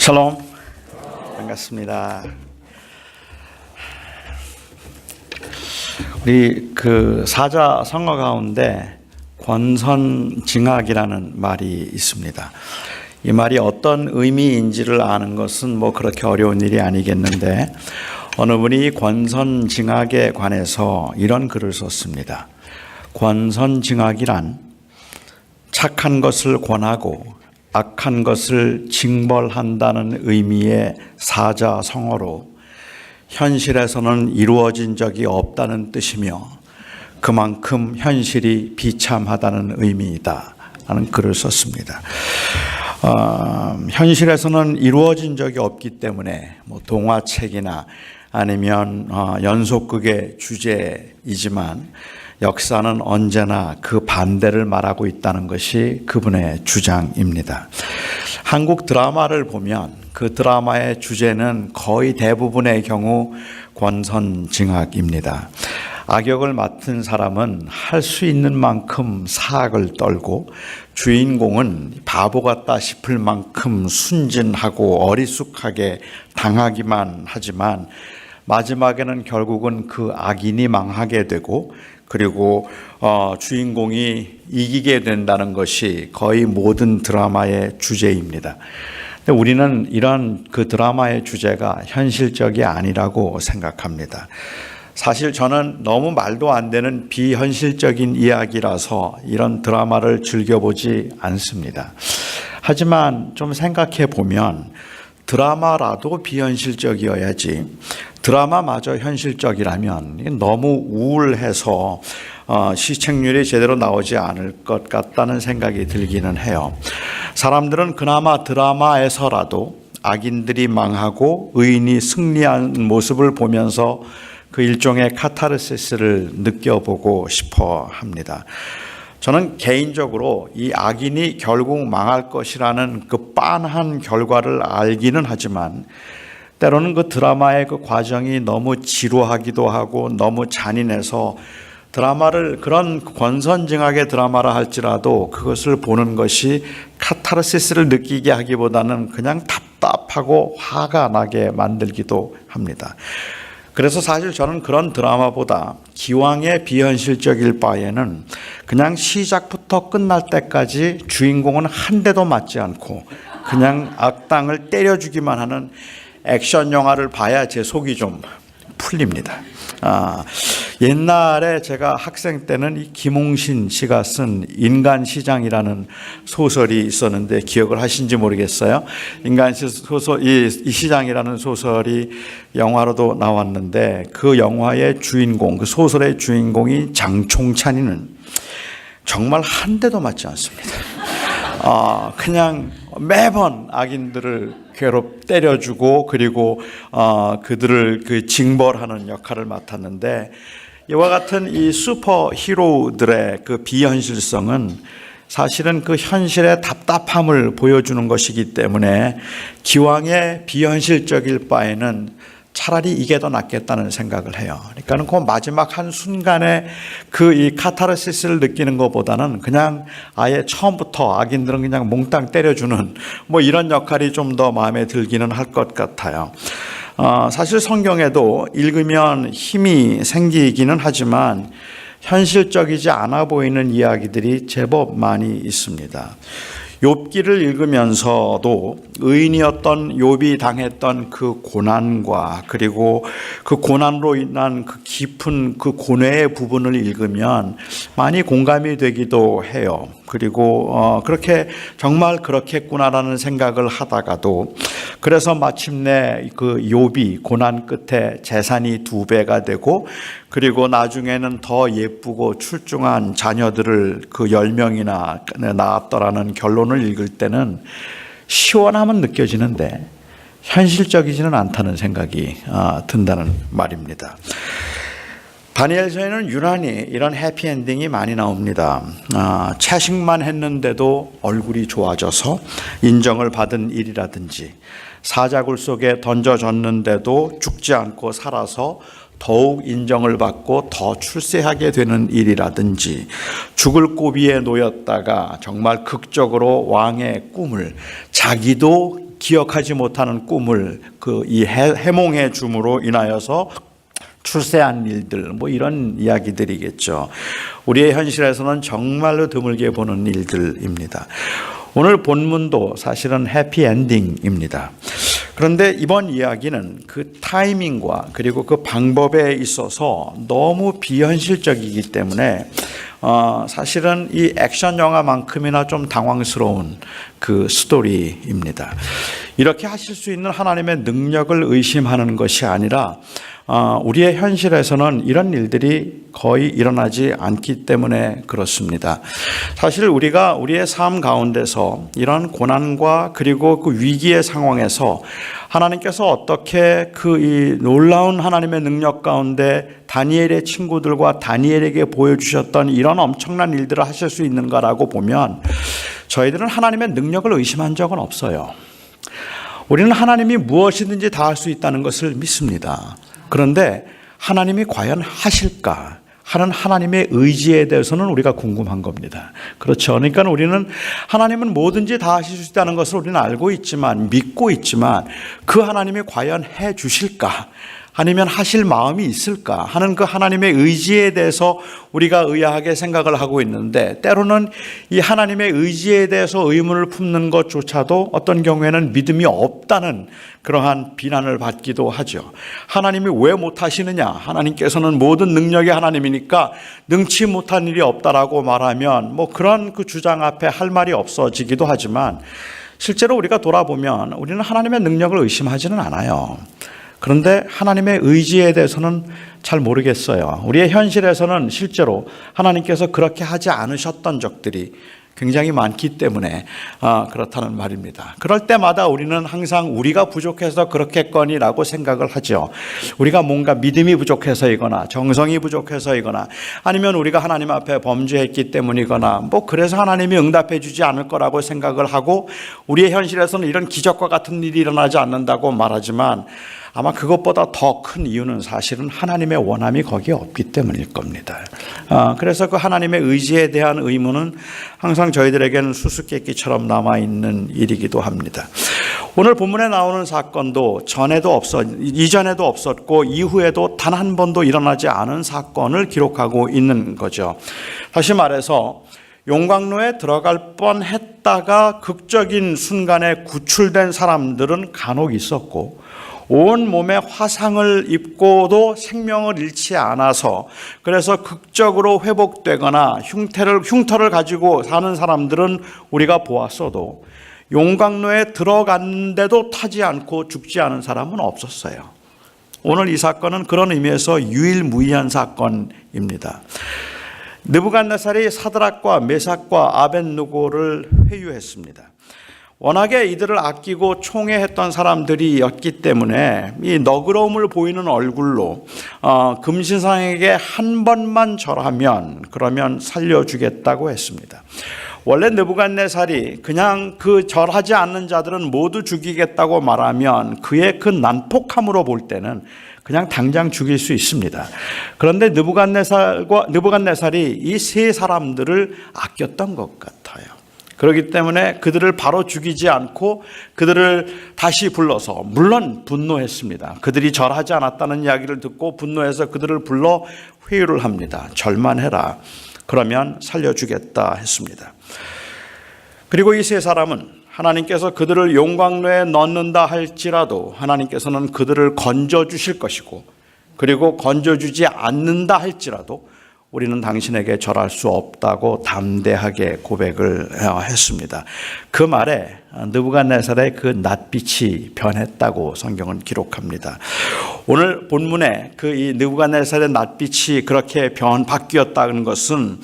샬롬, 반갑습니다. 우리 그 사자 성어 가운데 권선징악이라는 말이 있습니다. 이 말이 어떤 의미인지를 아는 것은 뭐 그렇게 어려운 일이 아니겠는데, 어느 분이 권선징악에 관해서 이런 글을 썼습니다. 권선징악이란 착한 것을 권하고 악한 것을 징벌한다는 의미의 사자성어로 현실에서는 이루어진 적이 없다는 뜻이며 그만큼 현실이 비참하다는 의미이다 라는 글을 썼습니다. 현실에서는 이루어진 적이 없기 때문에 뭐 동화책이나 아니면 연속극의 주제이지만 역사는 언제나 그 반대를 말하고 있다는 것이 그분의 주장입니다. 한국 드라마를 보면 그 드라마의 주제는 거의 대부분의 경우 권선징악입니다. 악역을 맡은 사람은 할 수 있는 만큼 사악을 떨고 주인공은 바보 같다 싶을 만큼 순진하고 어리숙하게 당하기만 하지만 마지막에는 결국은 그 악인이 망하게 되고 그리고 주인공이 이기게 된다는 것이 거의 모든 드라마의 주제입니다. 근데 우리는 이런 그 드라마의 주제가 현실적이 아니라고 생각합니다. 사실 저는 너무 말도 안 되는 비현실적인 이야기라서 이런 드라마를 즐겨보지 않습니다. 하지만 좀 생각해 보면 드라마라도 비현실적이어야지 드라마마저 현실적이라면 너무 우울해서 시청률이 제대로 나오지 않을 것 같다는 생각이 들기는 해요. 사람들은 그나마 드라마에서라도 악인들이 망하고 의인이 승리하는 모습을 보면서 그 일종의 카타르시스를 느껴보고 싶어 합니다. 저는 개인적으로 이 악인이 결국 망할 것이라는 그 빤한 결과를 알기는 하지만 때로는 그 드라마의 그 과정이 너무 지루하기도 하고 너무 잔인해서 드라마를 그런 권선징악의 드라마라 할지라도 그것을 보는 것이 카타르시스를 느끼게 하기보다는 그냥 답답하고 화가 나게 만들기도 합니다. 그래서 사실 저는 그런 드라마보다 기왕에 비현실적일 바에는 그냥 시작부터 끝날 때까지 주인공은 한 대도 맞지 않고 그냥 악당을 때려주기만 하는 액션 영화를 봐야 제 속이 좀 풀립니다. 옛날에 제가 학생 때는 이 김홍신 씨가 쓴 인간시장이라는 소설이 있었는데 기억을 하신지 모르겠어요. 소설, 이 시장이라는 소설이 영화로도 나왔는데 그 영화의 주인공, 그 소설의 주인공이 장총찬이는 정말 한 대도 맞지 않습니다. 그냥 매번 악인들을 때려주고 그리고 그들을 그 징벌하는 역할을 맡았는데 이와 같은 이 슈퍼 히로들의 그 비현실성은 사실은 그 현실의 답답함을 보여주는 것이기 때문에 기왕에 비현실적일 바에는 차라리 이게 더 낫겠다는 생각을 해요. 그러니까는 그 마지막 한 순간에 그 이 카타르시스를 느끼는 것보다는 그냥 아예 처음부터 악인들은 그냥 몽땅 때려주는 뭐 이런 역할이 좀 더 마음에 들기는 할 것 같아요. 사실 성경에도 읽으면 힘이 생기기는 하지만 현실적이지 않아 보이는 이야기들이 제법 많이 있습니다. 욥기를 읽으면서도 의인이었던 욥이 당했던 그 고난과 그리고 그 고난으로 인한 그 깊은 그 고뇌의 부분을 읽으면 많이 공감이 되기도 해요. 그리고 그렇게 정말 그렇겠구나라는 생각을 하다가도 그래서 마침내 그 욥이 고난 끝에 재산이 2배가 되고 그리고 나중에는 더 예쁘고 출중한 자녀들을 그 10명이나 낳았더라는 결론을 읽을 때는 시원함은 느껴지는데 현실적이지는 않다는 생각이 든다는 말입니다. 다니엘서에는 유난히 이런 해피엔딩이 많이 나옵니다. 채식만 했는데도 얼굴이 좋아져서 인정을 받은 일이라든지 사자굴 속에 던져졌는데도 죽지 않고 살아서 더욱 인정을 받고 더 출세하게 되는 일이라든지 죽을 고비에 놓였다가 정말 극적으로 왕의 꿈을 자기도 기억하지 못하는 꿈을 이 해몽해 줌으로 인하여서 출세한 일들, 뭐 이런 이야기들이겠죠. 우리의 현실에서는 정말로 드물게 보는 일들입니다. 오늘 본문도 사실은 해피엔딩입니다. 그런데 이번 이야기는 그 타이밍과 그리고 그 방법에 있어서 너무 비현실적이기 때문에 사실은 이 액션 영화만큼이나 좀 당황스러운 그 스토리입니다. 이렇게 하실 수 있는 하나님의 능력을 의심하는 것이 아니라 우리의 현실에서는 이런 일들이 거의 일어나지 않기 때문에 그렇습니다. 사실 우리가 우리의 삶 가운데서 이런 고난과 그리고 그 위기의 상황에서 하나님께서 어떻게 이 놀라운 하나님의 능력 가운데 다니엘의 친구들과 다니엘에게 보여주셨던 이런 엄청난 일들을 하실 수 있는가라고 보면 저희들은 하나님의 능력을 의심한 적은 없어요. 우리는 하나님이 무엇이든지 다 할 수 있다는 것을 믿습니다. 그런데 하나님이 과연 하실까 하는 하나님의 의지에 대해서는 우리가 궁금한 겁니다. 그렇죠. 그러니까 우리는 하나님은 뭐든지 다 하실 수 있다는 것을 우리는 알고 있지만, 믿고 있지만 그 하나님이 과연 해 주실까? 아니면 하실 마음이 있을까 하는 그 하나님의 의지에 대해서 우리가 의아하게 생각을 하고 있는데, 때로는 이 하나님의 의지에 대해서 의문을 품는 것조차도 어떤 경우에는 믿음이 없다는 그러한 비난을 받기도 하죠. 하나님이 왜 못하시느냐? 하나님께서는 모든 능력의 하나님이니까 능치 못한 일이 없다라고 말하면 뭐 그런 그 주장 앞에 할 말이 없어지기도 하지만, 실제로 우리가 돌아보면 우리는 하나님의 능력을 의심하지는 않아요. 그런데 하나님의 의지에 대해서는 잘 모르겠어요. 우리의 현실에서는 실제로 하나님께서 그렇게 하지 않으셨던 적들이 굉장히 많기 때문에 그렇다는 말입니다. 그럴 때마다 우리는 항상 우리가 부족해서 그렇겠거니라고 생각을 하죠. 우리가 뭔가 믿음이 부족해서이거나 정성이 부족해서이거나 아니면 우리가 하나님 앞에 범죄했기 때문이거나 뭐 그래서 하나님이 응답해 주지 않을 거라고 생각을 하고, 우리의 현실에서는 이런 기적과 같은 일이 일어나지 않는다고 말하지만 아마 그것보다 더 큰 이유는 사실은 하나님의 원함이 거기에 없기 때문일 겁니다. 그래서 그 하나님의 의지에 대한 의문은 항상 저희들에게는 수수께끼처럼 남아있는 일이기도 합니다. 오늘 본문에 나오는 사건도 이전에도 없었고 이후에도 단 한 번도 일어나지 않은 사건을 기록하고 있는 거죠. 다시 말해서 용광로에 들어갈 뻔했다가 극적인 순간에 구출된 사람들은 간혹 있었고, 온 몸에 화상을 입고도 생명을 잃지 않아서 그래서 극적으로 회복되거나 흉터를 가지고 사는 사람들은 우리가 보았어도 용광로에 들어갔는데도 타지 않고 죽지 않은 사람은 없었어요. 오늘 이 사건은 그런 의미에서 유일무이한 사건입니다. 느부갓네살이 사드락과 메삭과 아벳느고를 회유했습니다. 워낙에 이들을 아끼고 총애했던 사람들이었기 때문에 이 너그러움을 보이는 얼굴로 금신상에게 한 번만 절하면 그러면 살려주겠다고 했습니다. 원래 느부갓네살이 그냥 그 절하지 않는 자들은 모두 죽이겠다고 말하면 그의 그 난폭함으로 볼 때는 그냥 당장 죽일 수 있습니다. 그런데 느부갓네살이 이 세 사람들을 아꼈던 것 같아요. 그렇기 때문에 그들을 바로 죽이지 않고 그들을 다시 불러서, 물론 분노했습니다. 그들이 절하지 않았다는 이야기를 듣고 분노해서 그들을 불러 회유를 합니다. 절만 해라. 그러면 살려주겠다 했습니다. 그리고 이 세 사람은 하나님께서 그들을 용광로에 넣는다 할지라도 하나님께서는 그들을 건져주실 것이고, 그리고 건져주지 않는다 할지라도 우리는 당신에게 절할 수 없다고 담대하게 고백을 했습니다. 그 말에 느부갓네살의 그 낯빛이 변했다고 성경은 기록합니다. 오늘 본문에 이 느부갓네살의 낯빛이 그렇게 바뀌었다는 것은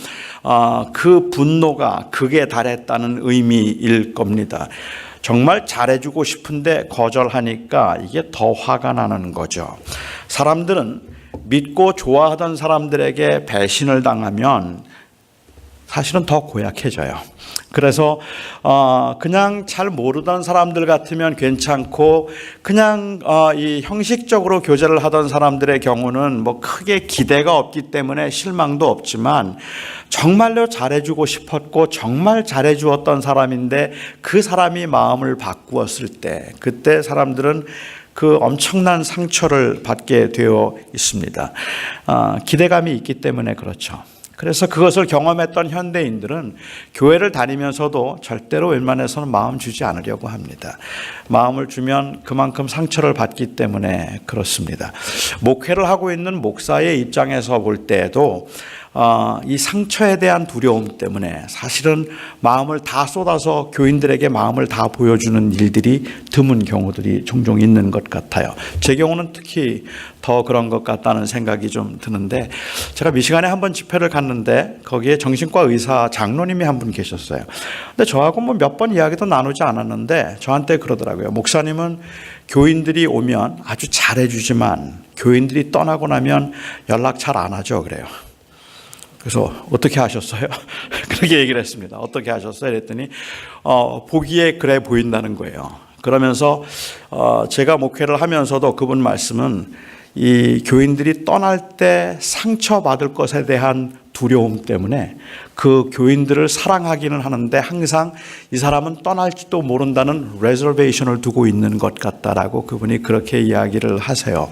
그 분노가 극에 달했다는 의미일 겁니다. 정말 잘해주고 싶은데 거절하니까 이게 더 화가 나는 거죠. 사람들은 믿고 좋아하던 사람들에게 배신을 당하면 사실은 더 고약해져요. 그래서 그냥 잘 모르던 사람들 같으면 괜찮고 그냥 이 형식적으로 교제를 하던 사람들의 경우는 뭐 크게 기대가 없기 때문에 실망도 없지만 정말로 잘해주고 싶었고 정말 잘해주었던 사람인데 그 사람이 마음을 바꾸었을 때 그때 사람들은 그 엄청난 상처를 받게 되어 있습니다. 기대감이 있기 때문에 그렇죠. 그래서 그것을 경험했던 현대인들은 교회를 다니면서도 절대로 웬만해서는 마음 주지 않으려고 합니다. 마음을 주면 그만큼 상처를 받기 때문에 그렇습니다. 목회를 하고 있는 목사의 입장에서 볼 때에도 이 상처에 대한 두려움 때문에 사실은 마음을 다 쏟아서 교인들에게 마음을 다 보여주는 일들이 드문 경우들이 종종 있는 것 같아요. 제 경우는 특히 더 그런 것 같다는 생각이 좀 드는데, 제가 미시간에 한번 집회를 갔는데 거기에 정신과 의사 장로님이 한 분 계셨어요. 근데 저하고 뭐 몇 번 이야기도 나누지 않았는데 저한테 그러더라고요. 목사님은 교인들이 오면 아주 잘해주지만 교인들이 떠나고 나면 연락 잘 안 하죠, 그래요. 그래서 어떻게 하셨어요? 그렇게 얘기를 했습니다. 어떻게 하셨어요? 그랬더니 보기에 그래 보인다는 거예요. 그러면서 제가 목회를 하면서도 그분 말씀은 이 교인들이 떠날 때 상처받을 것에 대한 두려움 때문에 그 교인들을 사랑하기는 하는데 항상 이 사람은 떠날지도 모른다는 레저베이션을 두고 있는 것 같다라고 그분이 그렇게 이야기를 하세요.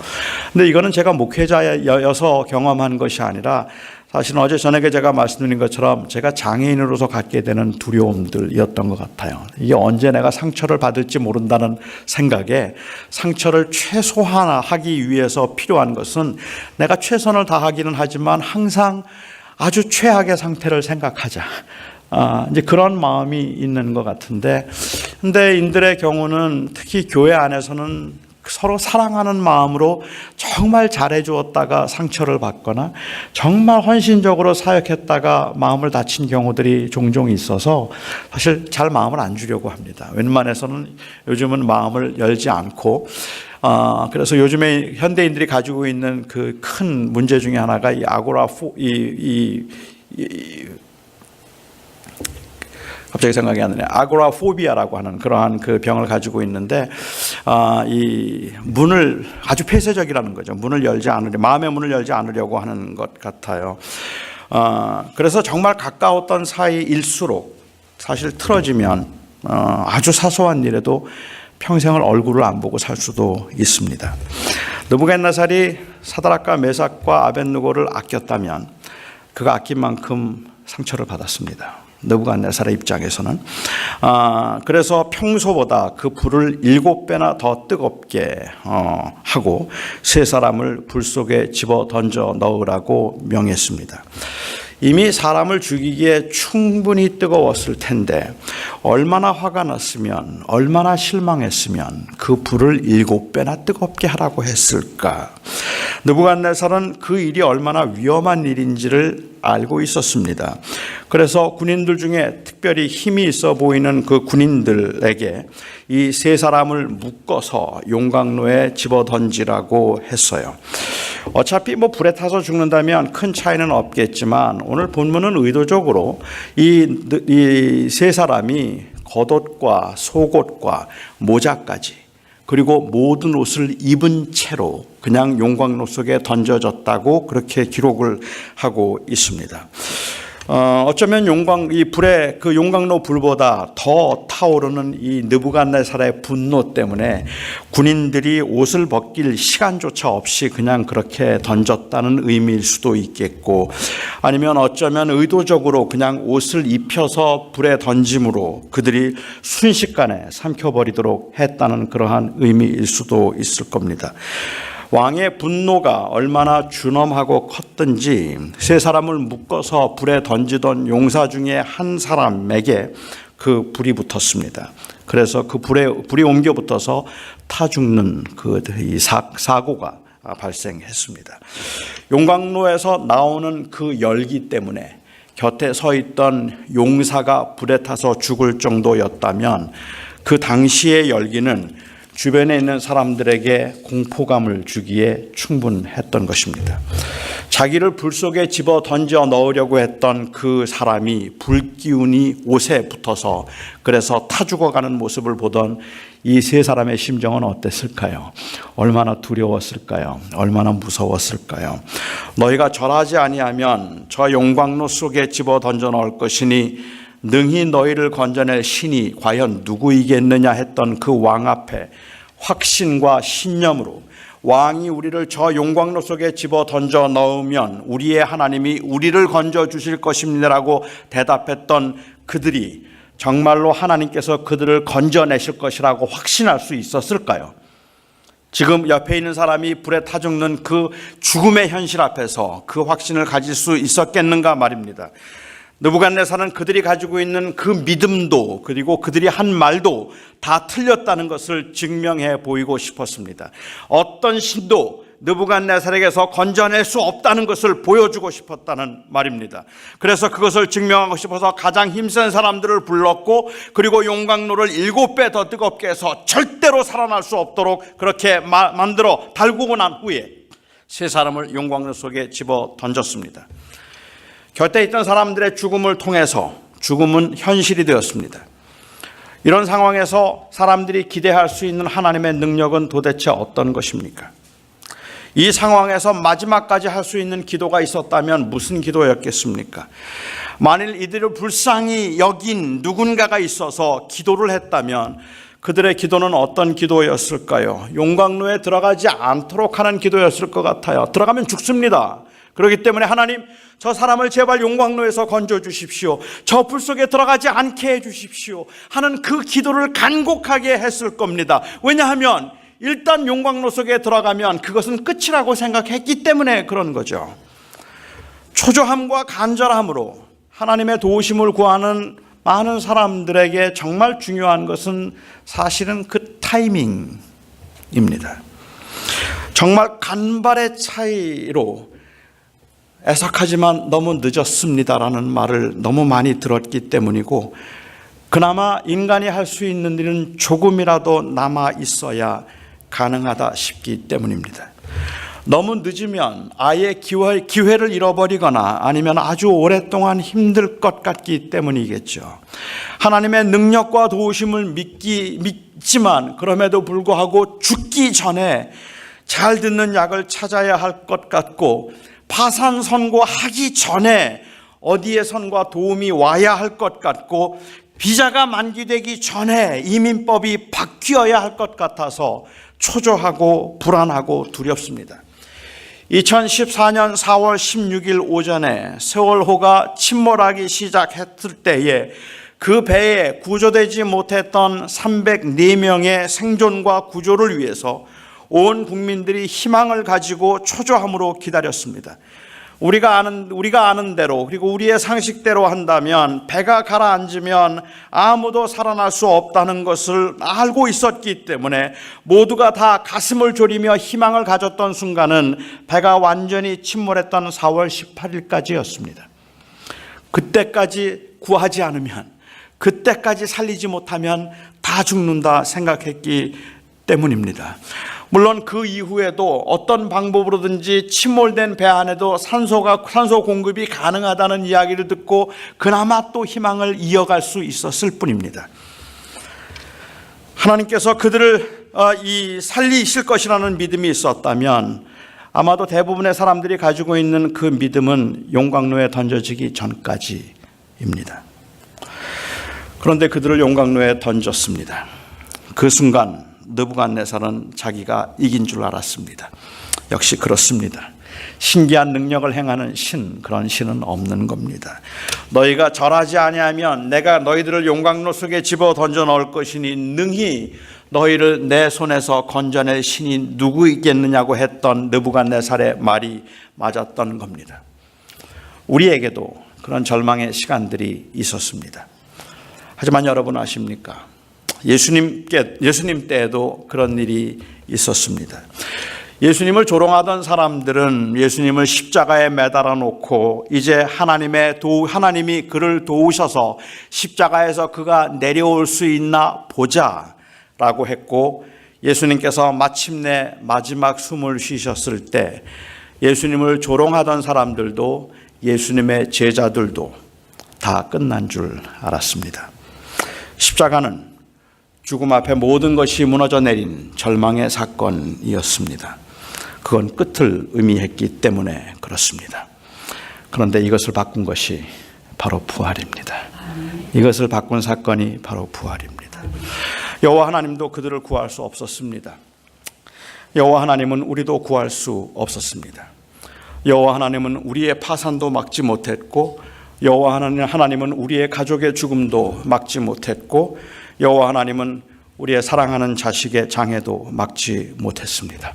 근데 이거는 제가 목회자여서 경험한 것이 아니라 사실은 어제 저녁에 제가 말씀드린 것처럼 제가 장애인으로서 갖게 되는 두려움들이었던 것 같아요. 이게 언제 내가 상처를 받을지 모른다는 생각에 상처를 최소화하기 위해서 필요한 것은 내가 최선을 다하기는 하지만 항상 아주 최악의 상태를 생각하자. 이제 그런 마음이 있는 것 같은데, 현대인들의 경우는 특히 교회 안에서는 서로 사랑하는 마음으로 정말 잘해주었다가 상처를 받거나 정말 헌신적으로 사역했다가 마음을 다친 경우들이 종종 있어서 사실 잘 마음을 안 주려고 합니다. 웬만해서는 요즘은 마음을 열지 않고 그래서 요즘에 현대인들이 가지고 있는 그 큰 문제 중에 하나가 이 갑자기 생각이 안 나네. 아고라포비아라고 하는 그러한 그 병을 가지고 있는데, 이 문을 아주 폐쇄적이라는 거죠. 마음의 문을 열지 않으려고 하는 것 같아요. 그래서 정말 가까웠던 사이일수록 사실 틀어지면 아주 사소한 일에도 평생을 얼굴을 안 보고 살 수도 있습니다. 느부갓네살이 사드락과 메삭과 아벳느고를 아꼈다면 그가 아낀 만큼 상처를 받았습니다. 느부갓네살의 입장에서는. 그래서 평소보다 그 불을 7배나 더 뜨겁게 하고 세 사람을 불 속에 집어 던져 넣으라고 명했습니다. 이미 사람을 죽이기에 충분히 뜨거웠을 텐데 얼마나 화가 났으면, 얼마나 실망했으면 그 불을 7배나 뜨겁게 하라고 했을까. 느부갓네살은 그 일이 얼마나 위험한 일인지를 알고 있었습니다. 그래서 군인들 중에 특별히 힘이 있어 보이는 그 군인들에게 이 세 사람을 묶어서 용광로에 집어 던지라고 했어요. 어차피 뭐 불에 타서 죽는다면 큰 차이는 없겠지만 오늘 본문은 의도적으로 이 세 사람이 겉옷과 속옷과 모자까지 그리고 모든 옷을 입은 채로 그냥 용광로 속에 던져졌다고 그렇게 기록을 하고 있습니다. 어쩌면 그 용광로 불보다 더 타오르는 이 느부갓네살의 분노 때문에 군인들이 옷을 벗길 시간조차 없이 그냥 그렇게 던졌다는 의미일 수도 있겠고, 아니면 어쩌면 의도적으로 그냥 옷을 입혀서 불에 던짐으로 그들이 순식간에 삼켜버리도록 했다는 그러한 의미일 수도 있을 겁니다. 왕의 분노가 얼마나 준엄하고 컸든지 세 사람을 묶어서 불에 던지던 용사 중에 한 사람에게 그 불이 붙었습니다. 그래서 그 불이 옮겨 붙어서 타 죽는 이 사고가 발생했습니다. 용광로에서 나오는 그 열기 때문에 곁에 서 있던 용사가 불에 타서 죽을 정도였다면 그 당시의 열기는 주변에 있는 사람들에게 공포감을 주기에 충분했던 것입니다. 자기를 불 속에 집어 던져 넣으려고 했던 그 사람이 불기운이 옷에 붙어서 그래서 타 죽어가는 모습을 보던 이 세 사람의 심정은 어땠을까요? 얼마나 두려웠을까요? 얼마나 무서웠을까요? 너희가 절하지 아니하면 저 용광로 속에 집어 던져 넣을 것이니 능히 너희를 건져낼 신이 과연 누구이겠느냐 했던 그 왕 앞에 확신과 신념으로 왕이 우리를 저 용광로 속에 집어 던져 넣으면 우리의 하나님이 우리를 건져 주실 것입니다라고 대답했던 그들이 정말로 하나님께서 그들을 건져내실 것이라고 확신할 수 있었을까요? 지금 옆에 있는 사람이 불에 타 죽는 그 죽음의 현실 앞에서 그 확신을 가질 수 있었겠는가 말입니다. 느부갓네살은 그들이 가지고 있는 그 믿음도 그리고 그들이 한 말도 다 틀렸다는 것을 증명해 보이고 싶었습니다. 어떤 신도 느부갓네살에게서 건져낼 수 없다는 것을 보여주고 싶었다는 말입니다. 그래서 그것을 증명하고 싶어서 가장 힘센 사람들을 불렀고 그리고 용광로를 7배 더 뜨겁게 해서 절대로 살아날 수 없도록 그렇게 만들어 달구고 난 후에 세 사람을 용광로 속에 집어 던졌습니다. 곁에 있던 사람들의 죽음을 통해서 죽음은 현실이 되었습니다. 이런 상황에서 사람들이 기대할 수 있는 하나님의 능력은 도대체 어떤 것입니까? 이 상황에서 마지막까지 할 수 있는 기도가 있었다면 무슨 기도였겠습니까? 만일 이들을 불쌍히 여긴 누군가가 있어서 기도를 했다면 그들의 기도는 어떤 기도였을까요? 용광로에 들어가지 않도록 하는 기도였을 것 같아요. 들어가면 죽습니다. 그렇기 때문에 하나님, 저 사람을 제발 용광로에서 건져 주십시오. 저 불 속에 들어가지 않게 해 주십시오 하는 그 기도를 간곡하게 했을 겁니다. 왜냐하면 일단 용광로 속에 들어가면 그것은 끝이라고 생각했기 때문에 그런 거죠. 초조함과 간절함으로 하나님의 도우심을 구하는 많은 사람들에게 정말 중요한 것은 사실은 그 타이밍입니다. 정말 간발의 차이로 애석하지만 너무 늦었습니다라는 말을 너무 많이 들었기 때문이고, 그나마 인간이 할 수 있는 일은 조금이라도 남아 있어야 가능하다 싶기 때문입니다. 너무 늦으면 아예 기회를 잃어버리거나 아니면 아주 오랫동안 힘들 것 같기 때문이겠죠. 하나님의 능력과 도우심을 믿지만 그럼에도 불구하고 죽기 전에 잘 듣는 약을 찾아야 할 것 같고, 파산 선고하기 전에 어디에 선과 도움이 와야 할 것 같고, 비자가 만기되기 전에 이민법이 바뀌어야 할 것 같아서 초조하고 불안하고 두렵습니다. 2014년 4월 16일 오전에 세월호가 침몰하기 시작했을 때에 그 배에 구조되지 못했던 304명의 생존과 구조를 위해서 온 국민들이 희망을 가지고 초조함으로 기다렸습니다. 우리가 아는 대로, 그리고 우리의 상식대로 한다면 배가 가라앉으면 아무도 살아날 수 없다는 것을 알고 있었기 때문에 모두가 다 가슴을 졸이며 희망을 가졌던 순간은 배가 완전히 침몰했던 4월 18일까지였습니다. 그때까지 구하지 않으면, 그때까지 살리지 못하면 다 죽는다 생각했기 때문입니다. 물론 그 이후에도 어떤 방법으로든지 침몰된 배 안에도 산소 공급이 가능하다는 이야기를 듣고 그나마 또 희망을 이어갈 수 있었을 뿐입니다. 하나님께서 그들을 살리실 것이라는 믿음이 있었다면 아마도 대부분의 사람들이 가지고 있는 그 믿음은 용광로에 던져지기 전까지입니다. 그런데 그들을 용광로에 던졌습니다. 그 순간 느부갓네살은 자기가 이긴 줄 알았습니다. 역시 그렇습니다. 신기한 능력을 행하는 그런 신은 없는 겁니다. 너희가 절하지 아니하면 내가 너희들을 용광로 속에 집어 던져 넣을 것이니 능히 너희를 내 손에서 건져낼 신이 누구 있겠느냐고 했던 느부갓네살의 말이 맞았던 겁니다. 우리에게도 그런 절망의 시간들이 있었습니다. 하지만 여러분 아십니까? 예수님 때에도 그런 일이 있었습니다. 예수님을 조롱하던 사람들은 예수님을 십자가에 매달아 놓고 이제 하나님이 그를 도우셔서 십자가에서 그가 내려올 수 있나 보자라고 했고, 예수님께서 마침내 마지막 숨을 쉬셨을 때 예수님을 조롱하던 사람들도 예수님의 제자들도 다 끝난 줄 알았습니다. 십자가는 죽음 앞에 모든 것이 무너져 내린 절망의 사건이었습니다. 그건 끝을 의미했기 때문에 그렇습니다. 그런데 이것을 바꾼 것이 바로 부활입니다. 이것을 바꾼 사건이 바로 부활입니다. 여호와 하나님도 그들을 구할 수 없었습니다. 여호와 하나님은 우리도 구할 수 없었습니다. 여호와 하나님은 우리의 파산도 막지 못했고, 여호와 하나님은 우리의 가족의 죽음도 막지 못했고, 여호와 하나님은 우리의 사랑하는 자식의 장애도 막지 못했습니다.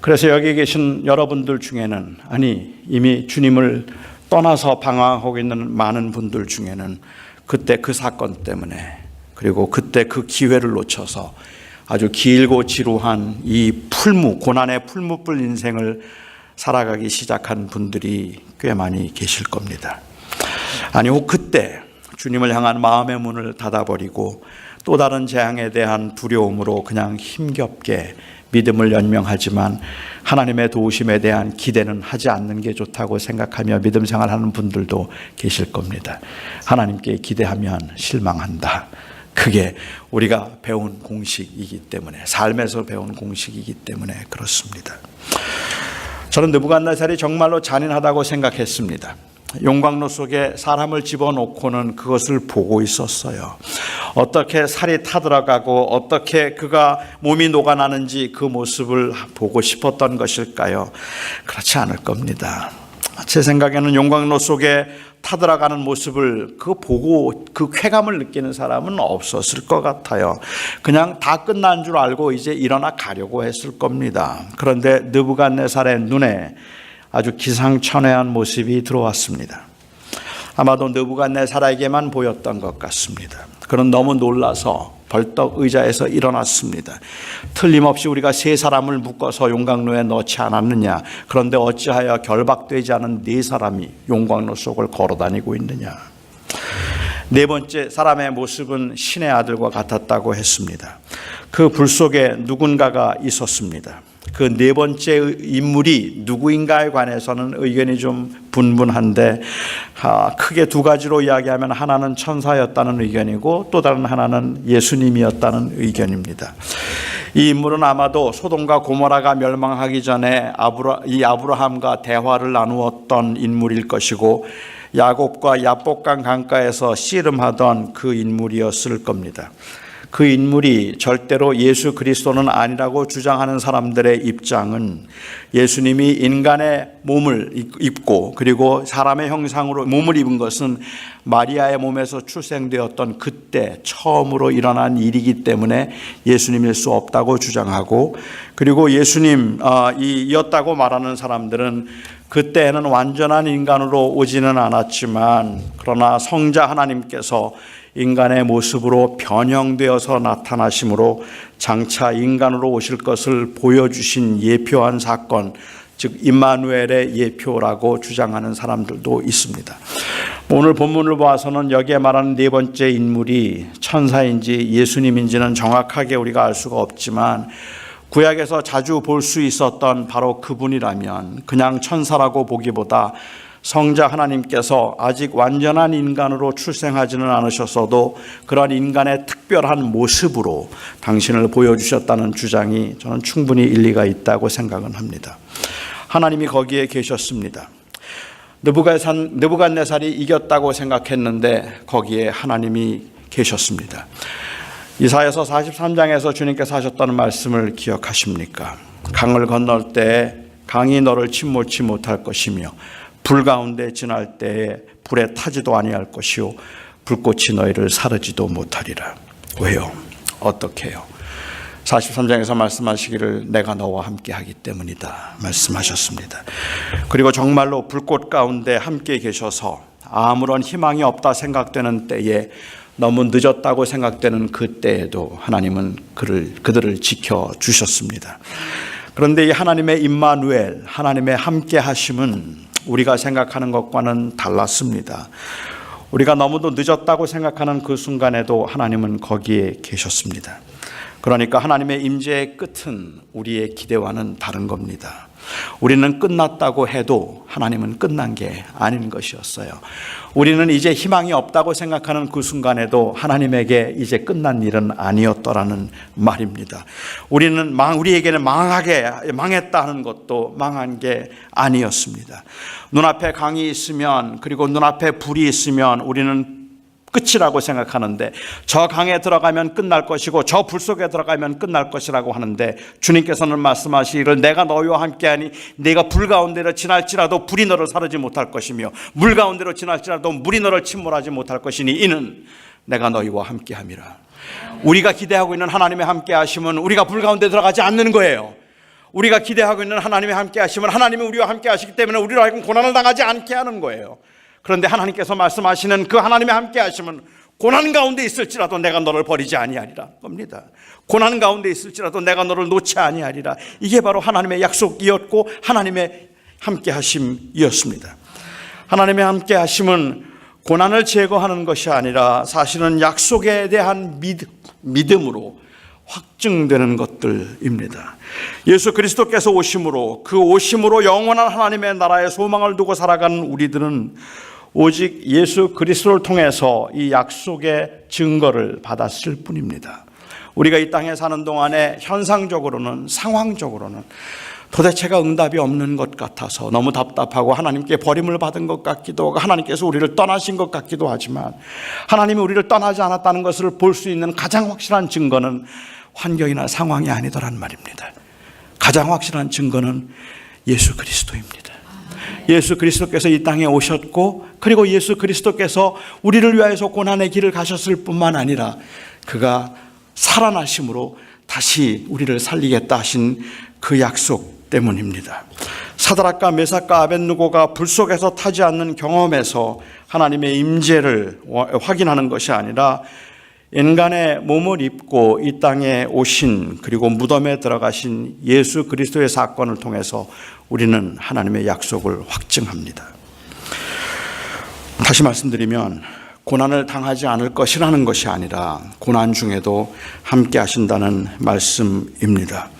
그래서 여기 계신 여러분들 중에는, 아니 이미 주님을 떠나서 방황하고 있는 많은 분들 중에는 그때 그 사건 때문에, 그리고 그때 그 기회를 놓쳐서 아주 길고 지루한 이 고난의 풀무불 인생을 살아가기 시작한 분들이 꽤 많이 계실 겁니다. 아니 혹 그때 주님을 향한 마음의 문을 닫아버리고 또 다른 재앙에 대한 두려움으로 그냥 힘겹게 믿음을 연명하지만 하나님의 도우심에 대한 기대는 하지 않는 게 좋다고 생각하며 믿음 생활하는 분들도 계실 겁니다. 하나님께 기대하면 실망한다. 그게 우리가 배운 공식이기 때문에, 삶에서 배운 공식이기 때문에 그렇습니다. 저는 느부갓네살이 정말로 잔인하다고 생각했습니다. 용광로 속에 사람을 집어넣고는 그것을 보고 있었어요. 어떻게 살이 타들어가고 어떻게 그가 몸이 녹아나는지 그 모습을 보고 싶었던 것일까요? 그렇지 않을 겁니다. 제 생각에는 용광로 속에 타들어가는 모습을 그거 보고 그 쾌감을 느끼는 사람은 없었을 것 같아요. 그냥 다 끝난 줄 알고 이제 일어나 가려고 했을 겁니다. 그런데 느부갓네살의 눈에 아주 기상천외한 모습이 들어왔습니다. 아마도 느부갓네살에게만 보였던 것 같습니다. 그는 너무 놀라서 벌떡 의자에서 일어났습니다. 틀림없이 우리가 세 사람을 묶어서 용광로에 넣지 않았느냐? 그런데 어찌하여 결박되지 않은 네 사람이 용광로 속을 걸어다니고 있느냐? 네 번째 사람의 모습은 신의 아들과 같았다고 했습니다. 그 불 속에 누군가가 있었습니다. 그 네 번째 인물이 누구인가에 관해서는 의견이 좀 분분한데 크게 두 가지로 이야기하면 하나는 천사였다는 의견이고 또 다른 하나는 예수님이었다는 의견입니다. 이 인물은 아마도 소돔과 고모라가 멸망하기 전에 이 아브라함과 대화를 나누었던 인물일 것이고 야곱과 야복강 강가에서 씨름하던 그 인물이었을 겁니다. 그 인물이 절대로 예수 그리스도는 아니라고 주장하는 사람들의 입장은 예수님이 인간의 몸을 입고 그리고 사람의 형상으로 몸을 입은 것은 마리아의 몸에서 출생되었던 그때 처음으로 일어난 일이기 때문에 예수님일 수 없다고 주장하고, 그리고 예수님이었다고 말하는 사람들은 그때에는 완전한 인간으로 오지는 않았지만 그러나 성자 하나님께서 인간의 모습으로 변형되어서 나타나심으로 장차 인간으로 오실 것을 보여주신 예표한 사건, 즉 임마누엘의 예표라고 주장하는 사람들도 있습니다. 오늘 본문을 보아서는 여기에 말하는 네 번째 인물이 천사인지 예수님인지는 정확하게 우리가 알 수가 없지만 구약에서 자주 볼 수 있었던 바로 그분이라면 그냥 천사라고 보기보다 성자 하나님께서 아직 완전한 인간으로 출생하지는 않으셨어도 그런 인간의 특별한 모습으로 당신을 보여주셨다는 주장이 저는 충분히 일리가 있다고 생각은 합니다. 하나님이 거기에 계셨습니다. 느부갓네살이 이겼다고 생각했는데 거기에 하나님이 계셨습니다. 이사야서 43장에서 주님께서 하셨다는 말씀을 기억하십니까? 강을 건널 때 강이 너를 침몰치 못할 것이며 불 가운데 지날 때에 불에 타지도 아니할 것이요 불꽃이 너희를 사르지도 못하리라. 왜요? 어떻게 해요? 43장에서 말씀하시기를 내가 너와 함께 하기 때문이다 말씀하셨습니다. 그리고 정말로 불꽃 가운데 함께 계셔서 아무런 희망이 없다 생각되는 때에, 너무 늦었다고 생각되는 그때에도 하나님은 그들을 지켜주셨습니다. 그런데 이 하나님의 임마누엘, 하나님의 함께 하심은 우리가 생각하는 것과는 달랐습니다. 우리가 너무도 늦었다고 생각하는 그 순간에도 하나님은 거기에 계셨습니다. 그러니까 하나님의 임재의 끝은 우리의 기대와는 다른 겁니다. 우리는 끝났다고 해도 하나님은 끝난 게 아닌 것이었어요. 우리는 이제 희망이 없다고 생각하는 그 순간에도 하나님에게 이제 끝난 일은 아니었더라는 말입니다. 우리에게는 망했다 하는 것도 망한 게 아니었습니다. 눈앞에 강이 있으면, 그리고 눈앞에 불이 있으면 우리는 끝이라고 생각하는데, 저 강에 들어가면 끝날 것이고 저 불 속에 들어가면 끝날 것이라고 하는데, 주님께서는 말씀하시기를 내가 너희와 함께하니 네가 불 가운데로 지날지라도 불이 너를 사르지 못할 것이며 물 가운데로 지날지라도 물이 너를 침몰하지 못할 것이니 이는 내가 너희와 함께함이라. 우리가 기대하고 있는 하나님의 함께하심은 우리가 불 가운데 들어가지 않는 거예요. 우리가 기대하고 있는 하나님의 함께하심은 하나님이 우리와 함께하시기 때문에 우리로 하여금 고난을 당하지 않게 하는 거예요. 그런데 하나님께서 말씀하시는 그 하나님의 함께 하심은 고난 가운데 있을지라도 내가 너를 버리지 아니하리라 겁니다. 고난 가운데 있을지라도 내가 너를 놓지 아니하리라. 이게 바로 하나님의 약속이었고 하나님의 함께 하심이었습니다. 하나님의 함께 하심은 고난을 제거하는 것이 아니라 사실은 약속에 대한 믿음으로 확증되는 것들입니다. 예수 그리스도께서 오심으로, 그 오심으로 영원한 하나님의 나라의 소망을 두고 살아가는 우리들은 오직 예수 그리스도를 통해서 이 약속의 증거를 받았을 뿐입니다. 우리가 이 땅에 사는 동안에 현상적으로는, 상황적으로는 도대체가 응답이 없는 것 같아서 너무 답답하고 하나님께 버림을 받은 것 같기도 하고 하나님께서 우리를 떠나신 것 같기도 하지만, 하나님이 우리를 떠나지 않았다는 것을 볼 수 있는 가장 확실한 증거는 환경이나 상황이 아니더란 말입니다. 가장 확실한 증거는 예수 그리스도입니다. 예수 그리스도께서 이 땅에 오셨고, 그리고 예수 그리스도께서 우리를 위하여서 고난의 길을 가셨을 뿐만 아니라 그가 살아나심으로 다시 우리를 살리겠다 하신 그 약속 때문입니다. 사드락과 메삭과 아벳느고가 불 속에서 타지 않는 경험에서 하나님의 임재를 확인하는 것이 아니라 인간의 몸을 입고 이 땅에 오신, 그리고 무덤에 들어가신 예수 그리스도의 사건을 통해서 우리는 하나님의 약속을 확증합니다. 다시 말씀드리면 고난을 당하지 않을 것이라는 것이 아니라 고난 중에도 함께 하신다는 말씀입니다.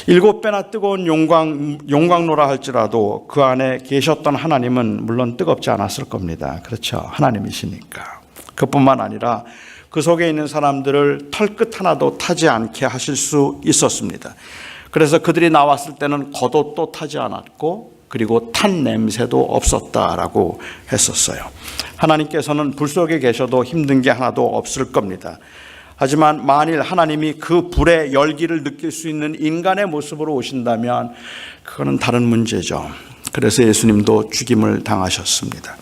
7배나 뜨거운 용광로라 할지라도 그 안에 계셨던 하나님은 물론 뜨겁지 않았을 겁니다. 그렇죠. 하나님이시니까. 그뿐만 아니라 그 속에 있는 사람들을 털끝 하나도 타지 않게 하실 수 있었습니다. 그래서 그들이 나왔을 때는 겉옷도 타지 않았고, 그리고 탄 냄새도 없었다라고 했었어요. 하나님께서는 불 속에 계셔도 힘든 게 하나도 없을 겁니다. 하지만 만일 하나님이 그 불의 열기를 느낄 수 있는 인간의 모습으로 오신다면 그거는 다른 문제죠. 그래서 예수님도 죽임을 당하셨습니다.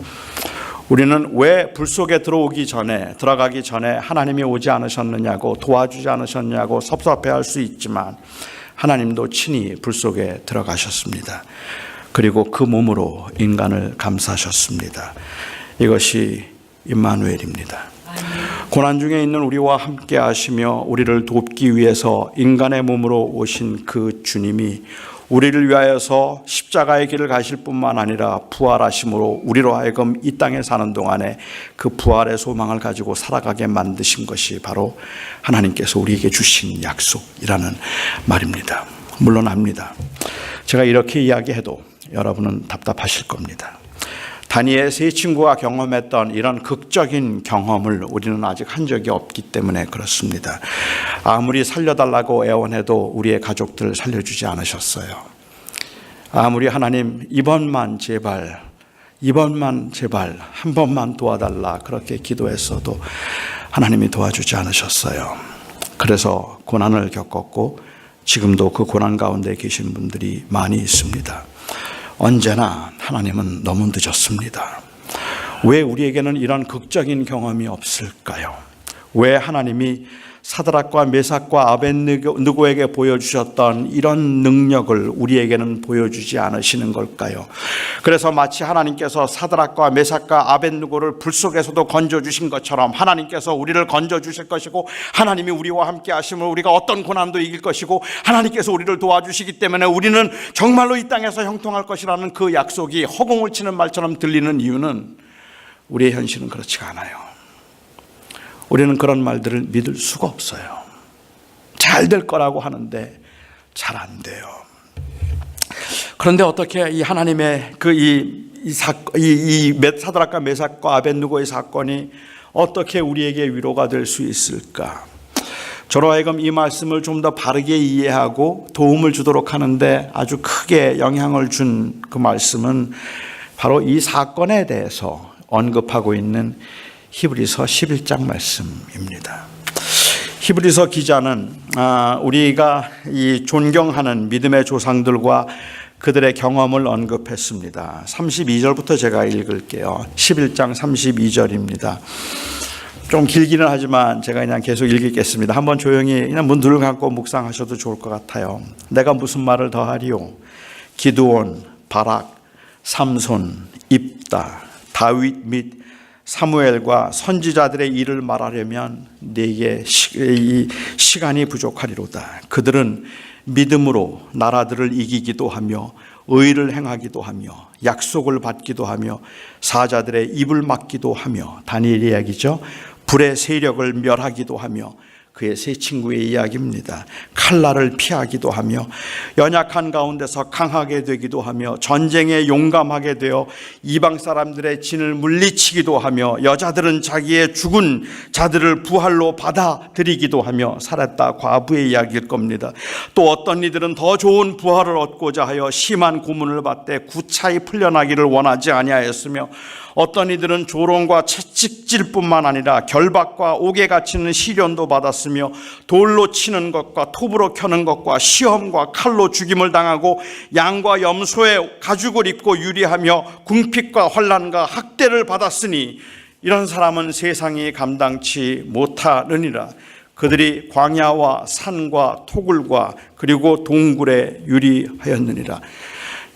우리는 왜 불 속에 들어가기 전에 하나님이 오지 않으셨느냐고, 도와주지 않으셨냐고 섭섭해할 수 있지만 하나님도 친히 불 속에 들어가셨습니다. 그리고 그 몸으로 인간을 감싸셨습니다. 이것이 임마누엘입니다. 고난 중에 있는 우리와 함께 하시며 우리를 돕기 위해서 인간의 몸으로 오신 그 주님이 우리를 위하여서 십자가의 길을 가실 뿐만 아니라 부활하심으로 우리로 하여금 이 땅에 사는 동안에 그 부활의 소망을 가지고 살아가게 만드신 것이 바로 하나님께서 우리에게 주신 약속이라는 말입니다. 물론 압니다. 제가 이렇게 이야기해도 여러분은 답답하실 겁니다. 다니엘 세 친구가 경험했던 이런 극적인 경험을 우리는 아직 한 적이 없기 때문에 그렇습니다. 아무리 살려달라고 애원해도 우리의 가족들을 살려주지 않으셨어요. 아무리 하나님 이번만 제발 한 번만 도와달라 그렇게 기도했어도 하나님이 도와주지 않으셨어요. 그래서 고난을 겪었고 지금도 그 고난 가운데 계신 분들이 많이 있습니다. 언제나 하나님은 너무 늦었습니다. 왜 우리에게는 이런 극적인 경험이 없을까요? 왜 하나님이 사드락과 메삭과 아벳느고에게 보여주셨던 이런 능력을 우리에게는 보여주지 않으시는 걸까요? 그래서 마치 하나님께서 사드락과 메삭과 아벳느고를 불 속에서도 건져주신 것처럼 하나님께서 우리를 건져주실 것이고, 하나님이 우리와 함께 하심을 우리가 어떤 고난도 이길 것이고, 하나님께서 우리를 도와주시기 때문에 우리는 정말로 이 땅에서 형통할 것이라는 그 약속이 허공을 치는 말처럼 들리는 이유는 우리의 현실은 그렇지가 않아요. 우리는 그런 말들을 믿을 수가 없어요. 잘 잘 될 거라고 하는데 잘 안 돼요. 그런데 어떻게 이 하나님의 이 사드락과 메삭과 아벳느고의 사건이 어떻게 우리에게 위로가 될 수 있을까? 저로 하여금 이 말씀을 좀 더 바르게 이해하고 도움을 주도록 하는데 아주 크게 영향을 준 그 말씀은 바로 이 사건에 대해서 언급하고 있는 히브리서 11장 말씀입니다. 히브리서 기자는 우리가 이 존경하는 믿음의 조상들과 그들의 경험을 언급했습니다. 32절부터 제가 읽을게요. 11장 32절입니다. 좀 길기는 하지만 제가 그냥 계속 읽겠습니다. 한번 조용히 그냥 문들을 감고 묵상하셔도 좋을 것 같아요. 내가 무슨 말을 더하리요? 기드온, 바락, 삼손, 입다, 다윗 및 사무엘과 선지자들의 일을 말하려면 네게 시간이 부족하리로다. 그들은 믿음으로 나라들을 이기기도 하며 의를 행하기도 하며 약속을 받기도 하며 사자들의 입을 막기도 하며 다니엘 이야기죠. 불의 세력을 멸하기도 하며 그의 세 친구의 이야기입니다. 칼날을 피하기도 하며 연약한 가운데서 강하게 되기도 하며 전쟁에 용감하게 되어 이방 사람들의 진을 물리치기도 하며 여자들은 자기의 죽은 자들을 부활로 받아들이기도 하며 살았다 과부의 이야기일 겁니다. 또 어떤 이들은 더 좋은 부활을 얻고자 하여 심한 고문을 받되 구차히 풀려나기를 원하지 아니하였으며 어떤 이들은 조롱과 채찍질 뿐만 아니라 결박과 옥에 갇히는 시련도 받았으며 돌로 치는 것과 톱으로 켜는 것과 시험과 칼로 죽임을 당하고 양과 염소의 가죽을 입고 유리하며 궁핍과 환난과 학대를 받았으니 이런 사람은 세상이 감당치 못하느니라. 그들이 광야와 산과 토굴과 그리고 동굴에 유리하였느니라.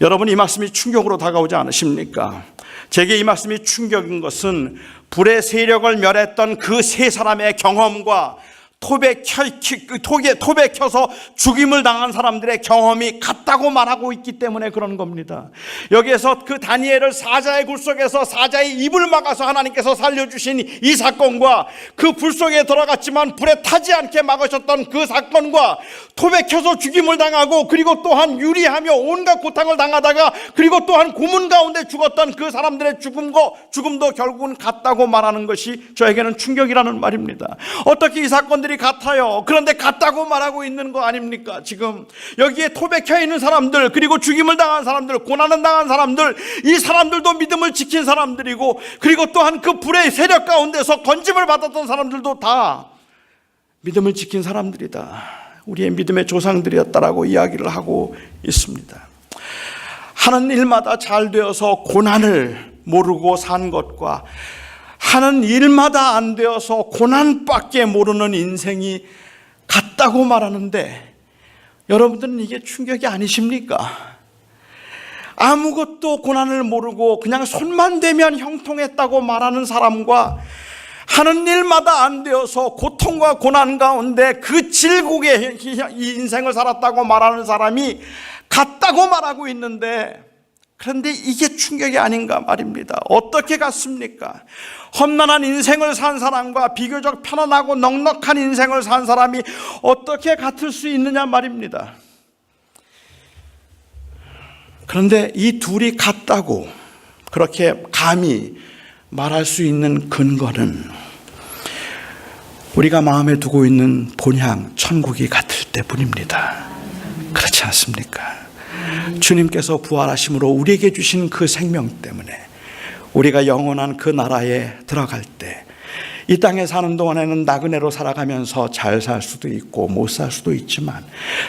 여러분, 이 말씀이 충격으로 다가오지 않으십니까? 제게 이 말씀이 충격인 것은 불의 세력을 멸했던 그 세 사람의 경험과 톱에 켜서 죽임을 당한 사람들의 경험이 같다고 말하고 있기 때문에 그런 겁니다. 여기에서 그 다니엘을 사자의 굴 속에서 사자의 입을 막아서 하나님께서 살려주신 이 사건과 그 불 속에 들어갔지만 불에 타지 않게 막으셨던 그 사건과 톱에 켜서 죽임을 당하고 그리고 또한 유리하며 온갖 고통을 당하다가 그리고 또한 고문 가운데 죽었던 그 사람들의 죽음도 결국은 같다고 말하는 것이 저에게는 충격이라는 말입니다. 어떻게 이 사건들이 같아요? 그런데 같다고 말하고 있는 거 아닙니까? 지금 여기에 톱에 켜 있는 사람들, 그리고 죽임을 당한 사람들, 고난을 당한 사람들, 이 사람들도 믿음을 지킨 사람들이고 그리고 또한 그 불의 세력 가운데서 건짐을 받았던 사람들도 다 믿음을 지킨 사람들이다. 우리의 믿음의 조상들이었다라고 이야기를 하고 있습니다. 하는 일마다 잘 되어서 고난을 모르고 산 것과 하는 일마다 안 되어서 고난밖에 모르는 인생이 같다고 말하는데 여러분들은 이게 충격이 아니십니까? 아무것도 고난을 모르고 그냥 손만 대면 형통했다고 말하는 사람과 하는 일마다 안 되어서 고통과 고난 가운데 그 질곡의 이 인생을 살았다고 말하는 사람이 같다고 말하고 있는데, 그런데 이게 충격이 아닌가 말입니다. 어떻게 같습니까? 험난한 인생을 산 사람과 비교적 편안하고 넉넉한 인생을 산 사람이 어떻게 같을 수 있느냐 말입니다. 그런데 이 둘이 같다고 그렇게 감히 말할 수 있는 근거는 우리가 마음에 두고 있는 본향 천국이 같을 때뿐입니다. 그렇지 않습니까? 주님께서 부활하심으로 우리에게 주신 그 생명 때문에 우리가 영원한 그 나라에 들어갈 때 이 땅에 사는 동안에는 나그네로 살아가면서 잘 살 수도 있고 못 살 수도 있지만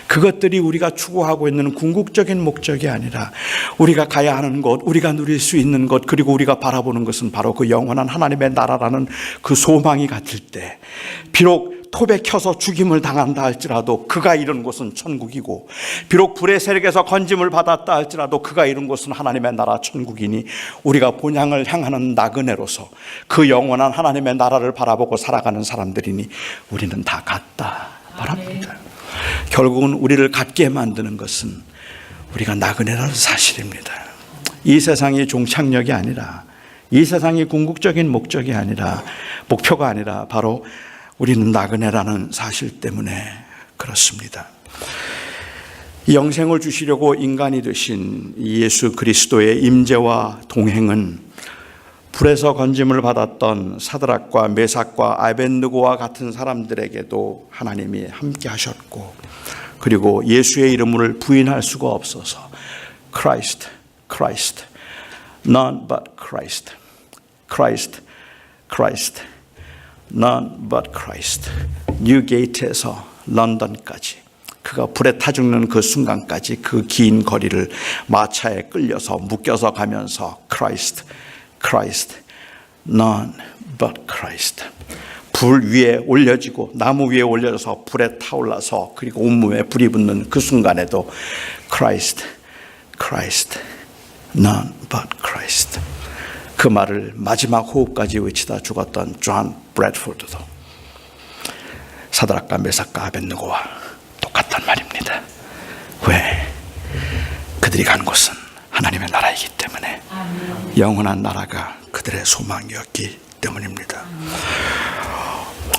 그것들이 우리가 추구하고 있는 궁극적인 목적이 아니라 우리가 가야 하는 곳, 우리가 누릴 수 있는 것, 그리고 우리가 바라보는 것은 바로 그 영원한 하나님의 나라라는 그 소망이 같을 때, 비록 톱에 켜서 죽임을 당한다 할지라도 그가 이룬 곳은 천국이고, 비록 불의 세력에서 건짐을 받았다 할지라도 그가 이룬 곳은 하나님의 나라 천국이니 우리가 본향을 향하는 나그네로서 그 영원한 하나님의 나라를 바라보고 살아가는 사람들이니 우리는 다 같다 말합니다. 결국은 우리를 같게 만드는 것은 우리가 나그네라는 사실입니다. 이 세상이 종착역이 아니라, 이 세상이 궁극적인 목적이 아니라, 목표가 아니라 바로 우리는 나그네라는 사실 때문에 그렇습니다. 영생을 주시려고 인간이 되신 예수 그리스도의 임재와 동행은 불에서 건짐을 받았던 사드락과 메삭과 아벤느고와 같은 사람들에게도 하나님이 함께 하셨고, 그리고 예수의 이름을 부인할 수가 없어서 Christ, Christ, none but Christ, Christ, Christ, none but Christ. 뉴게이트에서 런던까지, 그가 불에 타 죽는 그 순간까지 그 긴 거리를 마차에 끌려서 묶여서 가면서 Christ, Christ, none but Christ. 불 위에 올려지고 나무 위에 올려져서 불에 타올라서 그리고 온몸에 불이 붙는 그 순간에도 Christ, Christ, none but Christ. 그 말을 마지막 호흡까지 외치다 죽었던 존 브래드포드도 사드락과 메삭과 아벤느고와 똑같단 말입니다. 왜? 그들이 간 곳은 하나님의 나라이기 때문에, 영원한 나라가 그들의 소망이었기 때문입니다.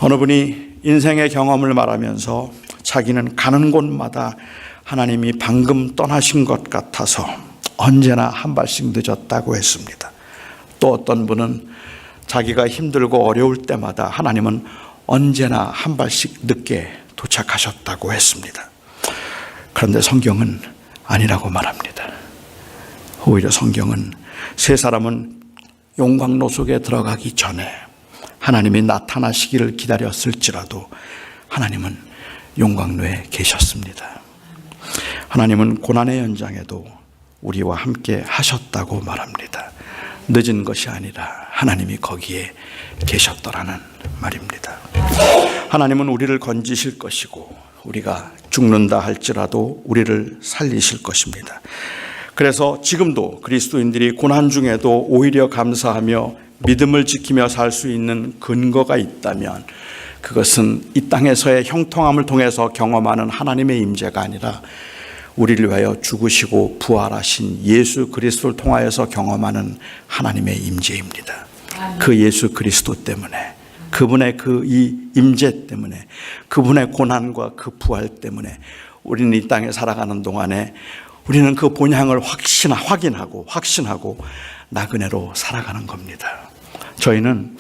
어느 분이 인생의 경험을 말하면서 자기는 가는 곳마다 하나님이 방금 떠나신 것 같아서 언제나 한 발씩 늦었다고 했습니다. 또 어떤 분은 자기가 힘들고 어려울 때마다 하나님은 언제나 한 발씩 늦게 도착하셨다고 했습니다. 그런데 성경은 아니라고 말합니다. 오히려 성경은 세 사람은 용광로 속에 들어가기 전에 하나님이 나타나시기를 기다렸을지라도 하나님은 용광로에 계셨습니다. 하나님은 고난의 현장에도 우리와 함께 하셨다고 말합니다. 늦은 것이 아니라 하나님이 거기에 계셨더라는 말입니다. 하나님은 우리를 건지실 것이고 우리가 죽는다 할지라도 우리를 살리실 것입니다. 그래서 지금도 그리스도인들이 고난 중에도 오히려 감사하며 믿음을 지키며 살 수 있는 근거가 있다면 그것은 이 땅에서의 형통함을 통해서 경험하는 하나님의 임재가 아니라 우리를 위하여 죽으시고 부활하신 예수 그리스도를 통하여서 경험하는 하나님의 임재입니다. 그 예수 그리스도 때문에, 그분의 그 이 임재 때문에, 그분의 고난과 그 부활 때문에 우리는 이 땅에 살아가는 동안에 우리는 그 본향을 확신하고 나그네로 살아가는 겁니다. 저희는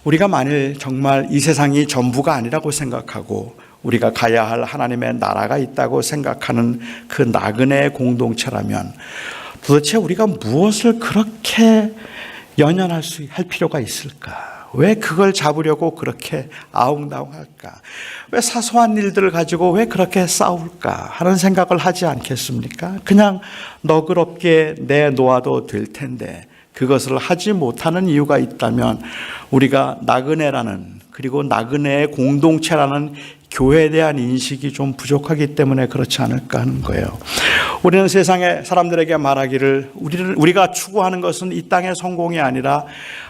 우리가 만일 정말 이 세상이 전부가 아니라고 생각하고 우리가 가야 할 하나님의 나라가 있다고 생각하는 그 나그네 공동체라면 도대체 우리가 무엇을 그렇게 연연할 필요가 있을까? 왜 그걸 잡으려고 그렇게 아웅다웅할까? 왜 사소한 일들을 가지고 왜 그렇게 싸울까? 하는 생각을 하지 않겠습니까? 그냥 너그럽게 내놓아도 될 텐데 그것을 하지 못하는 이유가 있다면 우리가 나그네라는, 그리고 나그네의 공동체라는 교회에 대한 인식이 좀 부족하기 때문에 그렇지 않을까 하는 거예요. 우리는 세상의 사람들에게 말하기를 우리가 추구하는 것은 이 땅의 성공이 아니라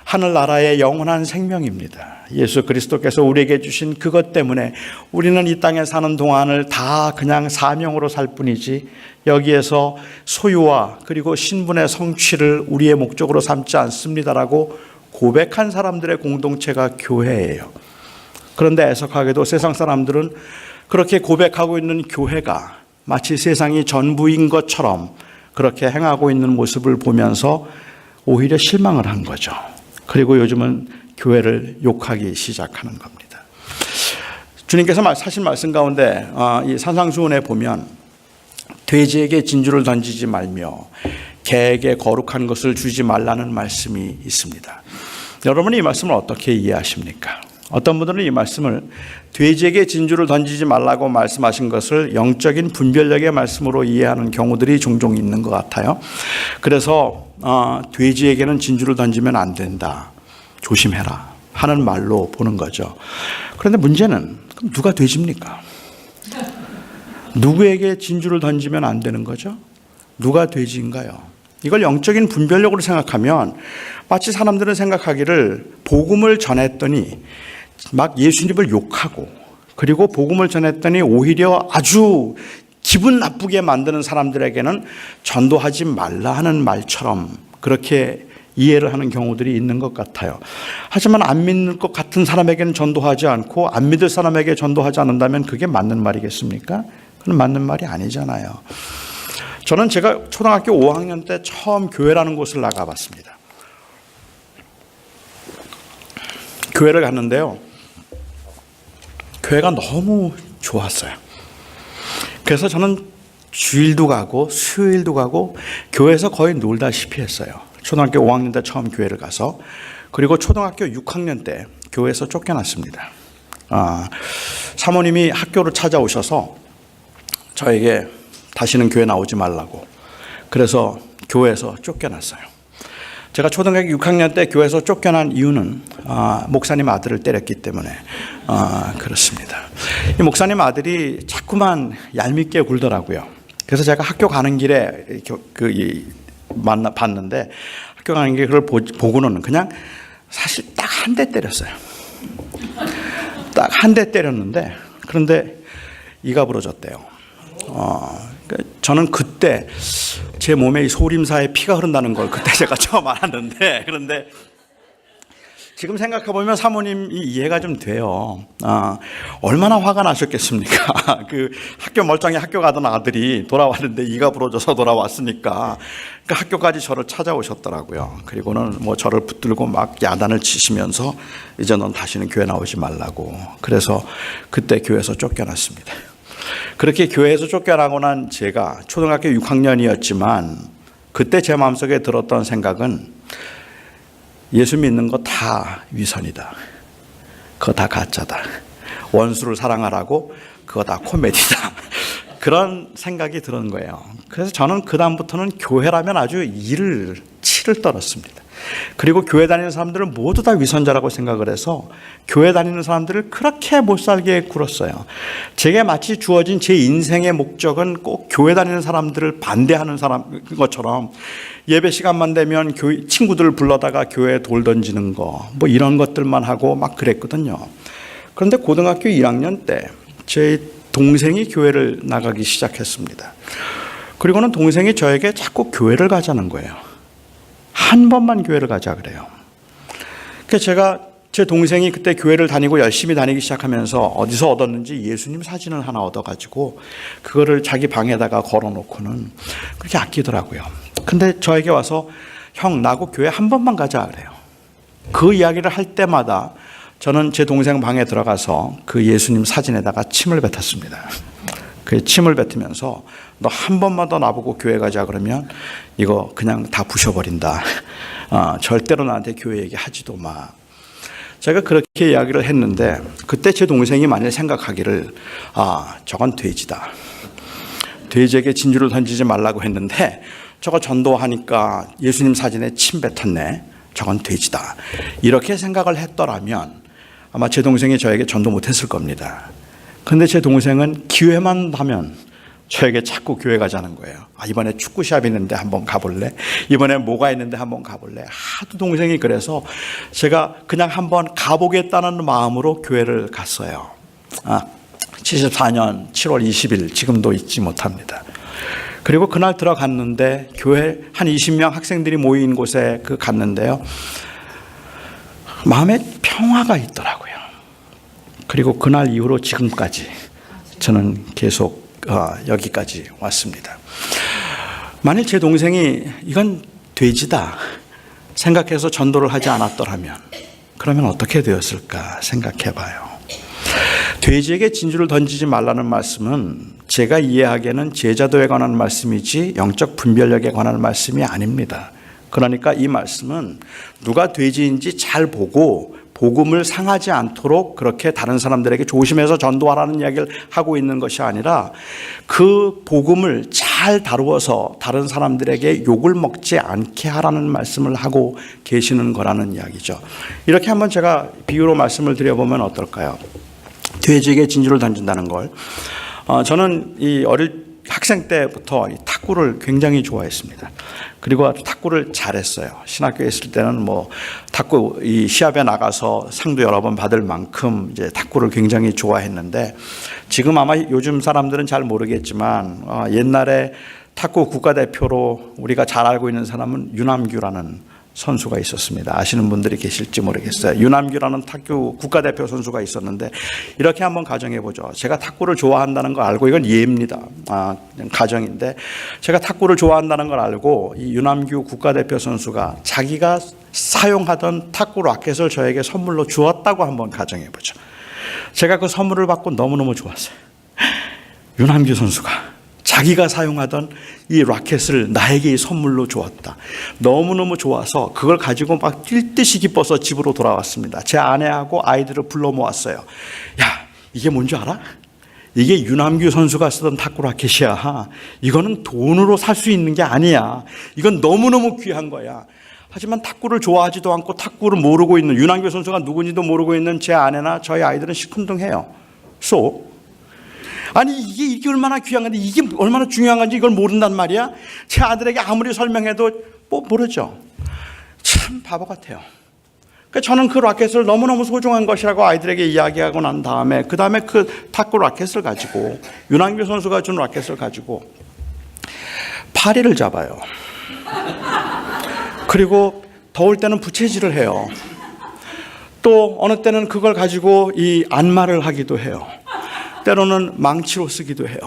하늘나라의 영원한 생명입니다. 예수 그리스도께서 우리에게 주신 그것 때문에 우리는 이 땅에 사는 동안을 다 그냥 사명으로 살 뿐이지 여기에서 소유와 그리고 신분의 성취를 우리의 목적으로 삼지 않습니다라고 고백한 사람들의 공동체가 교회예요. 그런데 애석하게도 세상 사람들은 그렇게 고백하고 있는 교회가 마치 세상이 전부인 것처럼 그렇게 행하고 있는 모습을 보면서 오히려 실망을 한 거죠. 그리고 요즘은 교회를 욕하기 시작하는 겁니다. 주님께서 사실 말씀 가운데 이 산상수훈에 보면 돼지에게 진주를 던지지 말며 개에게 거룩한 것을 주지 말라는 말씀이 있습니다. 여러분이 이 말씀을 어떻게 이해하십니까? 어떤 분들은 이 말씀을 돼지에게 진주를 던지지 말라고 말씀하신 것을 영적인 분별력의 말씀으로 이해하는 경우들이 종종 있는 것 같아요. 그래서 돼지에게는 진주를 던지면 안 된다, 조심해라 하는 말로 보는 거죠. 그런데 문제는 그럼 누가 돼지입니까? 누구에게 진주를 던지면 안 되는 거죠? 누가 돼지인가요? 이걸 영적인 분별력으로 생각하면 마치 사람들은 생각하기를 복음을 전했더니 막 예수님을 욕하고, 그리고 복음을 전했더니 오히려 아주 기분 나쁘게 만드는 사람들에게는 전도하지 말라 하는 말처럼 그렇게 이해를 하는 경우들이 있는 것 같아요. 하지만 안 믿는 것 같은 사람에게는 전도하지 않고 안 믿을 사람에게 전도하지 않는다면 그게 맞는 말이겠습니까? 그건 맞는 말이 아니잖아요. 저는 제가 초등학교 5학년 때 처음 교회라는 곳을 나가봤습니다. 교회를 갔는데요. 교회가 너무 좋았어요. 그래서 저는 주일도 가고 수요일도 가고 교회에서 거의 놀다시피 했어요. 초등학교 5학년 때 처음 교회를 가서, 그리고 초등학교 6학년 때 교회에서 쫓겨났습니다. 사모님이 학교를 찾아오셔서 저에게 다시는 교회 나오지 말라고, 그래서 교회에서 쫓겨났어요. 제가 초등학교 6학년 때 교회에서 쫓겨난 이유는 목사님 아들을 때렸기 때문에 그렇습니다. 이 목사님 아들이 자꾸만 얄밉게 굴더라고요. 그래서 제가 학교 가는 길에 봤는데, 학교 가는 길에 그걸 보고는 그냥 사실 딱 한 대 때렸어요. 딱 한 대 때렸는데, 그런데 이가 부러졌대요. 저는 그때 제 몸에 이 소림사에 피가 흐른다는 걸 그때 제가 처음 알았는데, 그런데 지금 생각해보면 사모님이 이해가 좀 돼요. 얼마나 화가 나셨겠습니까? 그 멀쩡히 학교 가던 아들이 돌아왔는데 이가 부러져서 돌아왔으니까 그 학교까지 저를 찾아오셨더라고요. 그리고는 뭐 저를 붙들고 막 야단을 치시면서 이제 넌 다시는 교회 나오지 말라고. 그래서 그때 교회에서 쫓겨났습니다. 그렇게 교회에서 쫓겨나고 난 제가 초등학교 6학년이었지만 그때 제 마음속에 들었던 생각은 예수 믿는 거 다 위선이다. 그거 다 가짜다. 원수를 사랑하라고 그거 다 코미디다. 그런 생각이 드는 거예요. 그래서 저는 그 다음부터는 교회라면 아주 치를 떨었습니다. 그리고 교회 다니는 사람들은 모두 다 위선자라고 생각을 해서 교회 다니는 사람들을 그렇게 못살게 굴었어요. 제게 마치 주어진 제 인생의 목적은 꼭 교회 다니는 사람들을 반대하는 사람 것처럼 예배 시간만 되면 친구들을 불러다가 교회에 돌 던지는 거, 뭐 이런 것들만 하고 막 그랬거든요. 그런데 고등학교 1학년 때 제 동생이 교회를 나가기 시작했습니다. 그리고는 동생이 저에게 자꾸 교회를 가자는 거예요. 한 번만 교회를 가자 그래요. 그래서 제 동생이 그때 교회를 다니고 열심히 다니기 시작하면서 어디서 얻었는지 예수님 사진을 하나 얻어가지고 그거를 자기 방에다가 걸어놓고는 그렇게 아끼더라고요. 근데 저에게 와서 형, 나하고 교회 한 번만 가자 그래요. 그 이야기를 할 때마다 저는 제 동생 방에 들어가서 그 예수님 사진에다가 침을 뱉었습니다. 그 침을 뱉으면서 너 한 번만 더 나보고 교회 가자 그러면 이거 그냥 다 부셔버린다. 절대로 나한테 교회 얘기 하지도 마. 제가 그렇게 이야기를 했는데 그때 제 동생이 만일 생각하기를 저건 돼지다. 돼지에게 진주를 던지지 말라고 했는데 저거 전도하니까 예수님 사진에 침 뱉었네. 저건 돼지다. 이렇게 생각을 했더라면 아마 제 동생이 저에게 전도 못했을 겁니다. 그런데 제 동생은 기회만 하면 저에게 자꾸 교회 가자는 거예요. 이번에 축구 시합이 있는데 한번 가볼래? 이번에 뭐가 있는데 한번 가볼래? 하도 동생이 그래서 제가 그냥 한번 가보겠다는 마음으로 교회를 갔어요. 74년 7월 20일 지금도 잊지 못합니다. 그리고 그날 들어갔는데 교회 한 20명 학생들이 모인 곳에 갔는데요. 마음에 평화가 있더라고요. 그리고 그날 이후로 지금까지 저는 계속 여기까지 왔습니다. 만일 제 동생이 이건 돼지다 생각해서 전도를 하지 않았더라면 그러면 어떻게 되었을까 생각해봐요. 돼지에게 진주를 던지지 말라는 말씀은 제가 이해하기에는 제자도에 관한 말씀이지 영적 분별력에 관한 말씀이 아닙니다. 그러니까 이 말씀은 누가 돼지인지 잘 보고 복음을 상하지 않도록 그렇게 다른 사람들에게 조심해서 전도하라는 이야기를 하고 있는 것이 아니라 그 복음을 잘 다루어서 다른 사람들에게 욕을 먹지 않게 하라는 말씀을 하고 계시는 거라는 이야기죠. 이렇게 한번 제가 비유로 말씀을 드려보면 어떨까요? 돼지에게 진주를 던진다는 걸 저는 이 학생 때부터 이 탁구를 굉장히 좋아했습니다. 그리고 탁구를 잘했어요. 신학교에 있을 때는 탁구 이 시합에 나가서 상도 여러 번 받을 만큼 이제 탁구를 굉장히 좋아했는데 지금 아마 요즘 사람들은 잘 모르겠지만 옛날에 탁구 국가대표로 우리가 잘 알고 있는 사람은 유남규라는 선수가 있었습니다. 아시는 분들이 계실지 모르겠어요. 유남규라는 탁구 국가대표 선수가 있었는데 이렇게 한번 가정해 보죠. 제가 탁구를 좋아한다는 걸 알고, 이건 예입니다. 그냥 가정인데, 제가 탁구를 좋아한다는 걸 알고 이 유남규 국가대표 선수가 자기가 사용하던 탁구 라켓을 저에게 선물로 주었다고 한번 가정해 보죠. 제가 그 선물을 받고 너무너무 좋았어요. 유남규 선수가 자기가 사용하던 이 라켓을 나에게 선물로 주었다. 너무너무 좋아서 그걸 가지고 막 뛸 듯이 기뻐서 집으로 돌아왔습니다. 제 아내하고 아이들을 불러 모았어요. 야, 이게 뭔지 알아? 이게 유남규 선수가 쓰던 탁구 라켓이야. 이거는 돈으로 살 수 있는 게 아니야. 이건 너무너무 귀한 거야. 하지만 탁구를 좋아하지도 않고 탁구를 모르고 있는, 유남규 선수가 누군지도 모르고 있는 제 아내나 저희 아이들은 시큰둥해요. 아니 이게 얼마나 귀한 건데, 이게 얼마나 중요한 건지 이걸 모른단 말이야. 제 아들에게 아무리 설명해도 모르죠. 참 바보 같아요. 그러니까 저는 그 라켓을 너무너무 소중한 것이라고 아이들에게 이야기하고 난 다음에 그 탁구 라켓을 가지고, 유남규 선수가 준 라켓을 가지고 파리를 잡아요. 그리고 더울 때는 부채질을 해요. 또 어느 때는 그걸 가지고 이 안마를 하기도 해요. 때로는 망치로 쓰기도 해요.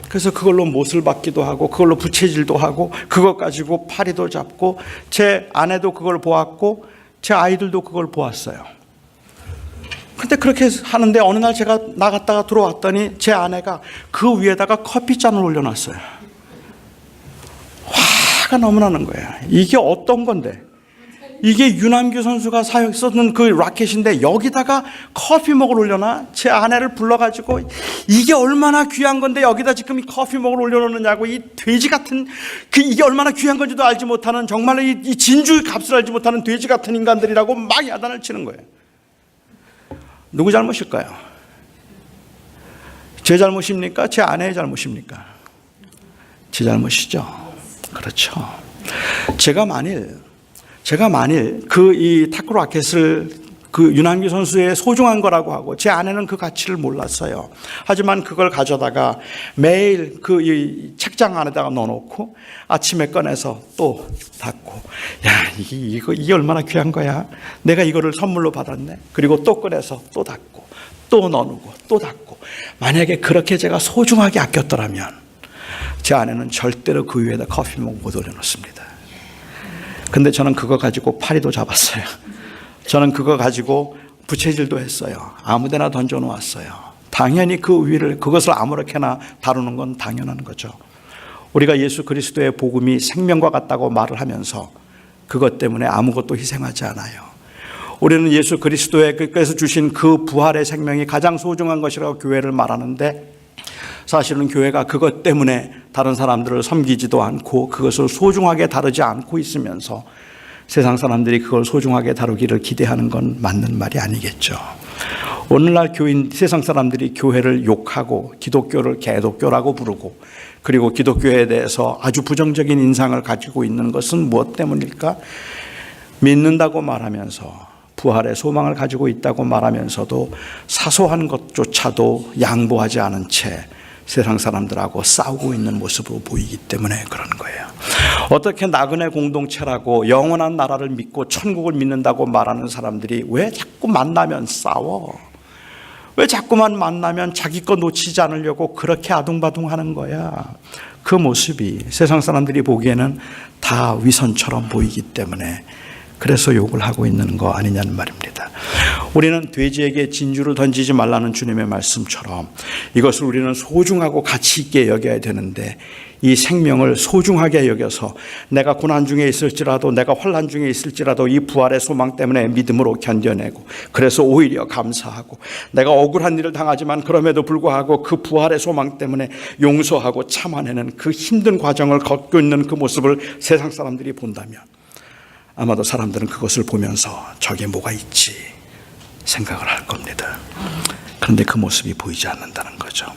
그래서 그걸로 못을 박기도 하고 그걸로 부채질도 하고 그것 가지고 파리도 잡고, 제 아내도 그걸 보았고 제 아이들도 그걸 보았어요. 근데 그렇게 하는데 어느 날 제가 나갔다가 들어왔더니 제 아내가 그 위에다가 커피잔을 올려놨어요. 화가 너무 나는 거예요. 이게 어떤 건데? 이게 유남규 선수가 썼던 그 라켓인데 여기다가 커피먹을 올려놔? 제 아내를 불러가지고 이게 얼마나 귀한 건데 여기다 지금 이 커피먹을 올려놓느냐고, 이 돼지 같은, 이게 얼마나 귀한 건지도 알지 못하는, 정말로 이 진주의 값을 알지 못하는 돼지 같은 인간들이라고 막 야단을 치는 거예요. 누구 잘못일까요? 제 잘못입니까? 제 아내의 잘못입니까? 제 잘못이죠. 그렇죠. 제가 만일 이 탁구 라켓을 그 유남규 선수의 소중한 거라고 하고, 제 아내는 그 가치를 몰랐어요. 하지만 그걸 가져다가 매일 이 책장 안에다가 넣어놓고 아침에 꺼내서 또 닫고, 야, 이게 얼마나 귀한 거야. 내가 이거를 선물로 받았네. 그리고 또 꺼내서 또 닫고 또 넣어놓고 또 닫고. 만약에 그렇게 제가 소중하게 아꼈더라면 제 아내는 절대로 그 위에다 커피먹 못 올려놓습니다. 근데 저는 그거 가지고 파리도 잡았어요. 저는 그거 가지고 부채질도 했어요. 아무데나 던져놓았어요. 당연히 그것을 아무렇게나 다루는 건 당연한 거죠. 우리가 예수 그리스도의 복음이 생명과 같다고 말을 하면서 그것 때문에 아무것도 희생하지 않아요. 우리는 예수 그리스도께서 주신 그 부활의 생명이 가장 소중한 것이라고 교회를 말하는데, 사실은 교회가 그것 때문에 다른 사람들을 섬기지도 않고 그것을 소중하게 다루지 않고 있으면서 세상 사람들이 그걸 소중하게 다루기를 기대하는 건 맞는 말이 아니겠죠. 오늘날 세상 사람들이 교회를 욕하고 기독교를 개독교라고 부르고, 그리고 기독교에 대해서 아주 부정적인 인상을 가지고 있는 것은 무엇 때문일까? 믿는다고 말하면서, 부활의 소망을 가지고 있다고 말하면서도 사소한 것조차도 양보하지 않은 채 세상 사람들하고 싸우고 있는 모습으로 보이기 때문에 그런 거예요. 어떻게 나그네 공동체라고 영원한 나라를 믿고 천국을 믿는다고 말하는 사람들이 왜 자꾸 만나면 싸워? 왜 자꾸만 만나면 자기 거 놓치지 않으려고 그렇게 아둥바둥하는 거야? 그 모습이 세상 사람들이 보기에는 다 위선처럼 보이기 때문에 그래서 욕을 하고 있는 거 아니냐는 말입니다. 우리는 돼지에게 진주를 던지지 말라는 주님의 말씀처럼 이것을 우리는 소중하고 가치 있게 여겨야 되는데, 이 생명을 소중하게 여겨서 내가 고난 중에 있을지라도, 내가 환난 중에 있을지라도 이 부활의 소망 때문에 믿음으로 견뎌내고, 그래서 오히려 감사하고, 내가 억울한 일을 당하지만 그럼에도 불구하고 그 부활의 소망 때문에 용서하고 참아내는 그 힘든 과정을 걷고 있는 그 모습을 세상 사람들이 본다면 아마도 사람들은 그것을 보면서 저게 뭐가 있지 생각을 할 겁니다. 그런데 그 모습이 보이지 않는다는 거죠.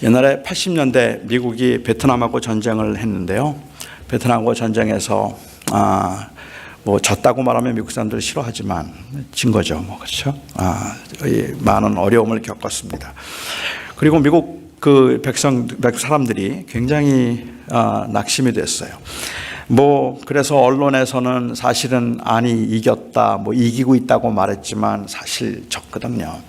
옛날에 80년대 미국이 베트남하고 전쟁을 했는데요. 베트남하고 전쟁에서 뭐 졌다고 말하면 미국 사람들이 싫어하지만 진 거죠. 뭐 그렇죠. 많은 어려움을 겪었습니다. 그리고 미국 그 사람들이 굉장히 낙심이 됐어요. 그래서 언론에서는 사실은 아니 이겼다, 이기고 있다고 말했지만 사실 졌거든요.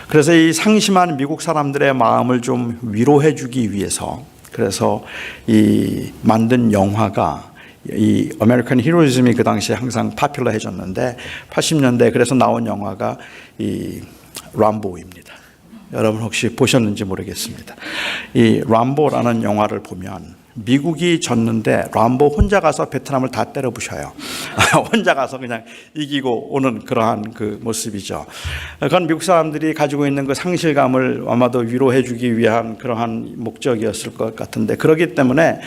그래서 이 상심한 미국 사람들의 마음을 좀 위로해 주기 위해서 그래서 이 만든 영화가 이 아메리칸 히로이즘이 그 당시에 항상 파퓰러해졌는데 80년대 그래서 나온 영화가 이 람보입니다. 여러분 혹시 보셨는지 모르겠습니다. 이 람보라는 영화를 보면 미국이 졌는데 람보 혼자 가서 베트남을 다 때려 부셔요. 혼자 가서 그냥 이기고 오는 그러한 그 모습이죠. 그건 미국 사람들이 가지고 있는 그 상실감을 아마도 위로해 주기 위한 그러한 목적이었을 것 같은데, 그렇기 때문에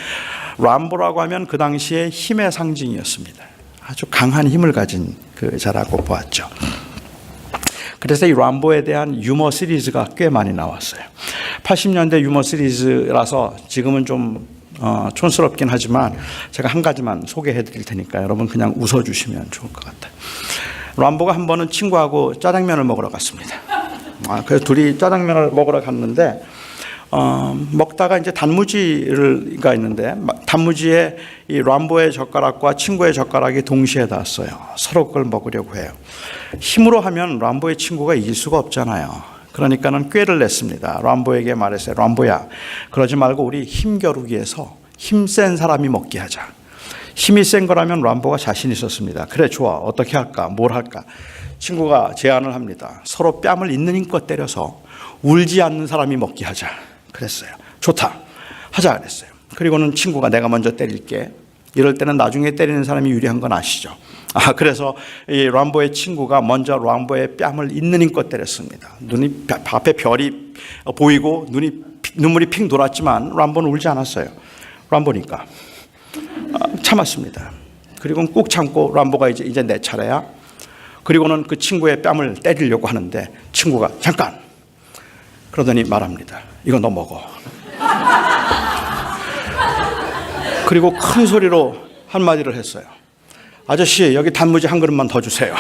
람보라고 하면 그 당시에 힘의 상징이었습니다. 아주 강한 힘을 가진 그 자라고 보았죠. 그래서 이 람보에 대한 유머 시리즈가 꽤 많이 나왔어요. 80년대 유머 시리즈라서 지금은 좀 촌스럽긴 하지만 제가 한 가지만 소개해 드릴 테니까 여러분 그냥 웃어주시면 좋을 것 같아요. 람보가 한 번은 친구하고 짜장면을 먹으러 갔습니다. 그래서 둘이 짜장면을 먹으러 갔는데 먹다가 이제 단무지가 있는데 단무지에 이 람보의 젓가락과 친구의 젓가락이 동시에 닿았어요. 서로 그걸 먹으려고 해요. 힘으로 하면 람보의 친구가 이길 수가 없잖아요. 그러니까는 꾀를 냈습니다. 람보에게 말했어요. 람보야, 그러지 말고 우리 힘겨루기에서 힘센 사람이 먹게 하자. 힘이 센 거라면 람보가 자신 있었습니다. 그래, 좋아. 어떻게 할까? 뭘 할까? 친구가 제안을 합니다. 서로 뺨을 있는 힘껏 때려서 울지 않는 사람이 먹게 하자. 그랬어요. 좋다. 하자 그랬어요. 그리고는 친구가 내가 먼저 때릴게. 이럴 때는 나중에 때리는 사람이 유리한 건 아시죠? 그래서 이 람보의 친구가 먼저 람보의 뺨을 있는 힘껏 때렸습니다. 앞에 별이 보이고 눈물이 핑 돌았지만 람보는 울지 않았어요. 람보니까 참았습니다. 그리고는 꾹 참고 람보가 이제 내 차례야. 그리고는 그 친구의 뺨을 때리려고 하는데 친구가 잠깐! 그러더니 말합니다. 이거 너 먹어. 그리고 큰 소리로 한마디를 했어요. 아저씨, 여기 단무지 한 그릇만 더 주세요.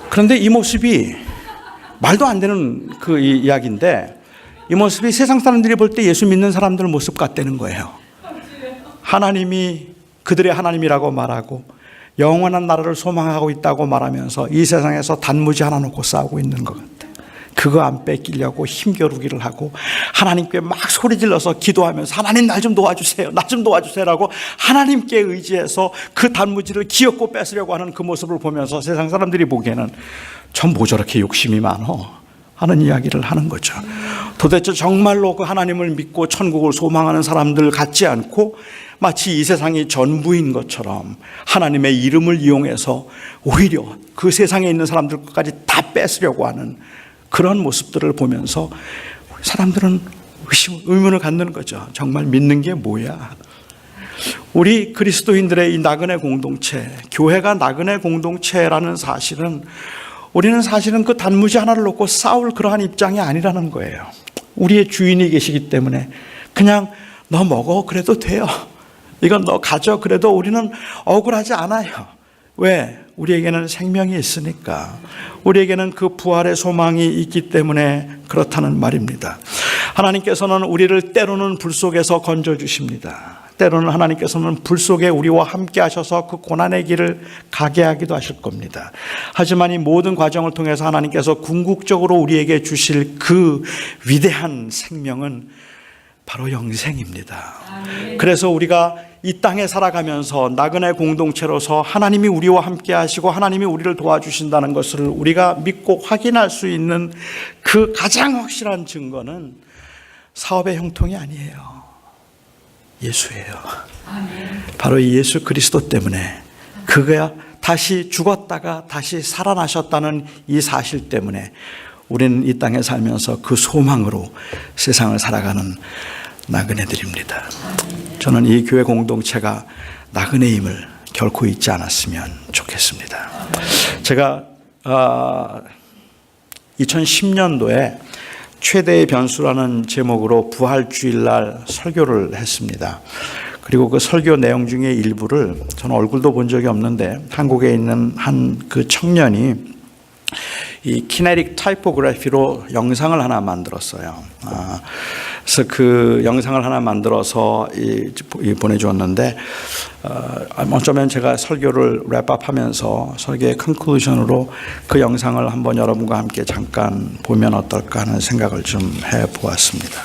그런데 이 모습이 말도 안 되는 그 이야기인데 이 모습이 세상 사람들이 볼 때 예수 믿는 사람들 모습 같다는 거예요. 하나님이 그들의 하나님이라고 말하고 영원한 나라를 소망하고 있다고 말하면서 이 세상에서 단무지 하나 놓고 싸우고 있는 것 같아요. 그거 안 뺏기려고 힘겨루기를 하고 하나님께 막 소리질러서 기도하면서 하나님 날 좀 도와주세요. 나 좀 도와주세요라고 하나님께 의지해서 그 단무지를 기어코 뺏으려고 하는 그 모습을 보면서 세상 사람들이 보기에는 전 뭐 저렇게 욕심이 많어 하는 이야기를 하는 거죠. 도대체 정말로 그 하나님을 믿고 천국을 소망하는 사람들 같지 않고 마치 이 세상이 전부인 것처럼 하나님의 이름을 이용해서 오히려 그 세상에 있는 사람들까지 다 뺏으려고 하는 그런 모습들을 보면서 사람들은 의문을 갖는 거죠. 정말 믿는 게 뭐야? 우리 그리스도인들의 이 나그네 공동체, 교회가 나그네 공동체라는 사실은 우리는 사실은 그 단무지 하나를 놓고 싸울 그러한 입장이 아니라는 거예요. 우리의 주인이 계시기 때문에 그냥 너 먹어 그래도 돼요. 이건 너 가져 그래도 우리는 억울하지 않아요. 왜? 우리에게는 생명이 있으니까. 우리에게는 그 부활의 소망이 있기 때문에 그렇다는 말입니다. 하나님께서는 우리를 때로는 불 속에서 건져주십니다. 때로는 하나님께서는 불 속에 우리와 함께 하셔서 그 고난의 길을 가게 하기도 하실 겁니다. 하지만 이 모든 과정을 통해서 하나님께서 궁극적으로 우리에게 주실 그 위대한 생명은 바로 영생입니다. 그래서 우리가 이 땅에 살아가면서 나그네 공동체로서 하나님이 우리와 함께 하시고 하나님이 우리를 도와주신다는 것을 우리가 믿고 확인할 수 있는 그 가장 확실한 증거는 사업의 형통이 아니에요. 예수예요. 바로 이 예수 그리스도 때문에 그가 다시 죽었다가 다시 살아나셨다는 이 사실 때문에 우리는 이 땅에 살면서 그 소망으로 세상을 살아가는 나그네들입니다. 저는 이 교회 공동체가 나그네임을 결코 잊지 않았으면 좋겠습니다. 제가 2010년도에 최대의 변수라는 제목으로 부활주일날 설교를 했습니다. 그리고 그 설교 내용 중에 일부를 저는 얼굴도 본 적이 없는데 한국에 있는 한 그 청년이 이 키네틱 타이포그래피로 영상을 하나 만들었어요. 그래서 그 영상을 하나 만들어서 보내주었는데 어쩌면 제가 설교를 랩업하면서 설교의 컨클루전으로 그 영상을 한번 여러분과 함께 잠깐 보면 어떨까 하는 생각을 좀 해보았습니다.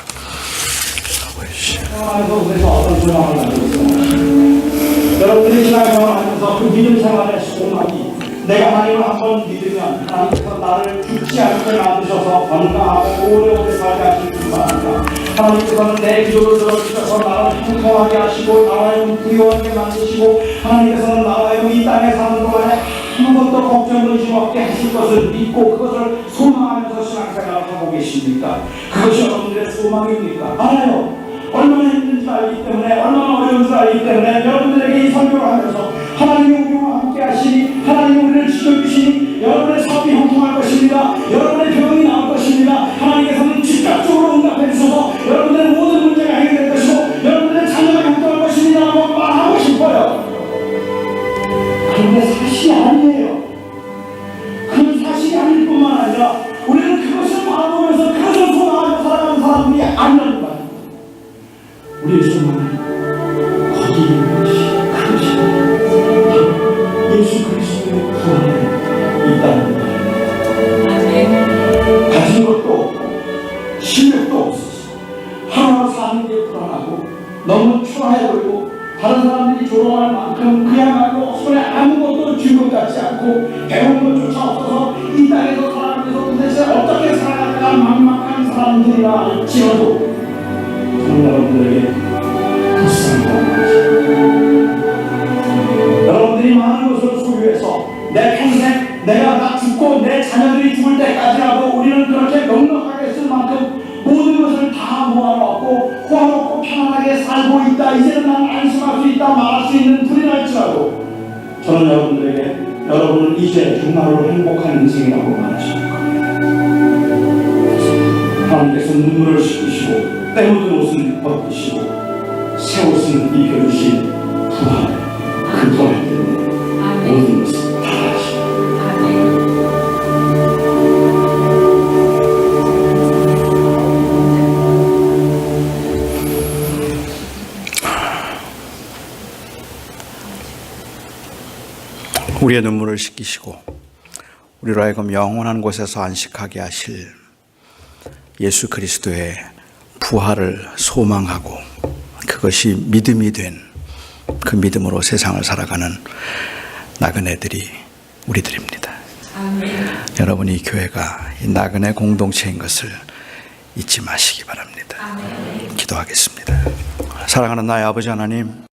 여러분들이 신앙생활을 하면서 그 믿음 생활의 소망이 내가 하나님을 한번 믿으면 하나님께서 나를 죽지 않게 만드셔서 건강하고 오래오래 살게 하실 줄 바랍니다. 하나님께서는 내 기도를 들어주셔서 나를 풍성하게 하시고 나와의 부유하게 만드시고 하나님께서는 나와의 이 땅에 사는 동안에 아무것도 걱정 의심 없게 하실 것을 믿고 그것을 소망하면서 신앙생활을 하고 계십니까? 그것이 여러분들의 소망입니까? 알아요. 얼마나 힘든지 알기 때문에 얼마나 어려운 줄 알기 때문에 여러분들에게 이 설교를 하면서 하나님이 우리와 함께 하시니 하나님이 우리를 지켜주시니 여러분의 사업이 형통할 것입니다. 여러분의 병이 나을 것입니다. 하나님께서는 즉각적으로 응답해 주셔서 여러분들의 모든 문제가 해결될 것이고 여러분들의 자녀가 형통할 것입니다 라고 말하고 싶어요. 그런데 사실이 아니에요. 그 사실이 아닐 뿐만 아니라 우리는 그것을 바라보면서 그것을 소망하며 살아가는 사람들이 아니라는 거예요. 우리의 소망은 거기 있는 것이 그것이 바로 예수 그리스도의 부활에 있다는 거예요. 가진 것도 없고 실력도 없어서 하루하루 사는 게 불안하고 너무 초라해 보이고 다른 사람들이 조롱할 만큼 그야말로 손에 아무것도 쥔 것 같지 않고 배운 것조차 없어서 이 땅에서 살아가면서 도대체 어떻게 살아갈까 막막한 사람들이라 할지라도 저는 여러분들에게 불쌍하다. 여러분들이 많은 것을 소유해서 내 평생 내가 죽고 내 자녀들이 죽을 때까지라도 우리는 그렇게 넉넉하게 쓸 만큼 모든 것을 다 모아놓고 호화롭고 편안하게 살고 있다. 이제는 난 안심할 수 있다 말할 수 있는 분이 날지라도 저는 여러분들에게 여러분은 이제 정말로 행복한 인생이라고 말하실 겁니다. 하나님께서 눈물을 씻기시고 때 묻은 옷을 벗기시고 새 옷을 입혀주신 부활 그 부활 때문에 모든 것을 다 하십니다. 우리의 눈물을 씻기시고 우리로 하여금 영원한 곳에서 안식하게 하실 예수 그리스도의 부활을 소망하고 그것이 믿음이 된 그 믿음으로 세상을 살아가는 나그네들이 우리들입니다. 아멘. 여러분이 교회가 이 나그네 공동체인 것을 잊지 마시기 바랍니다. 아멘. 기도하겠습니다. 사랑하는 나의 아버지 하나님,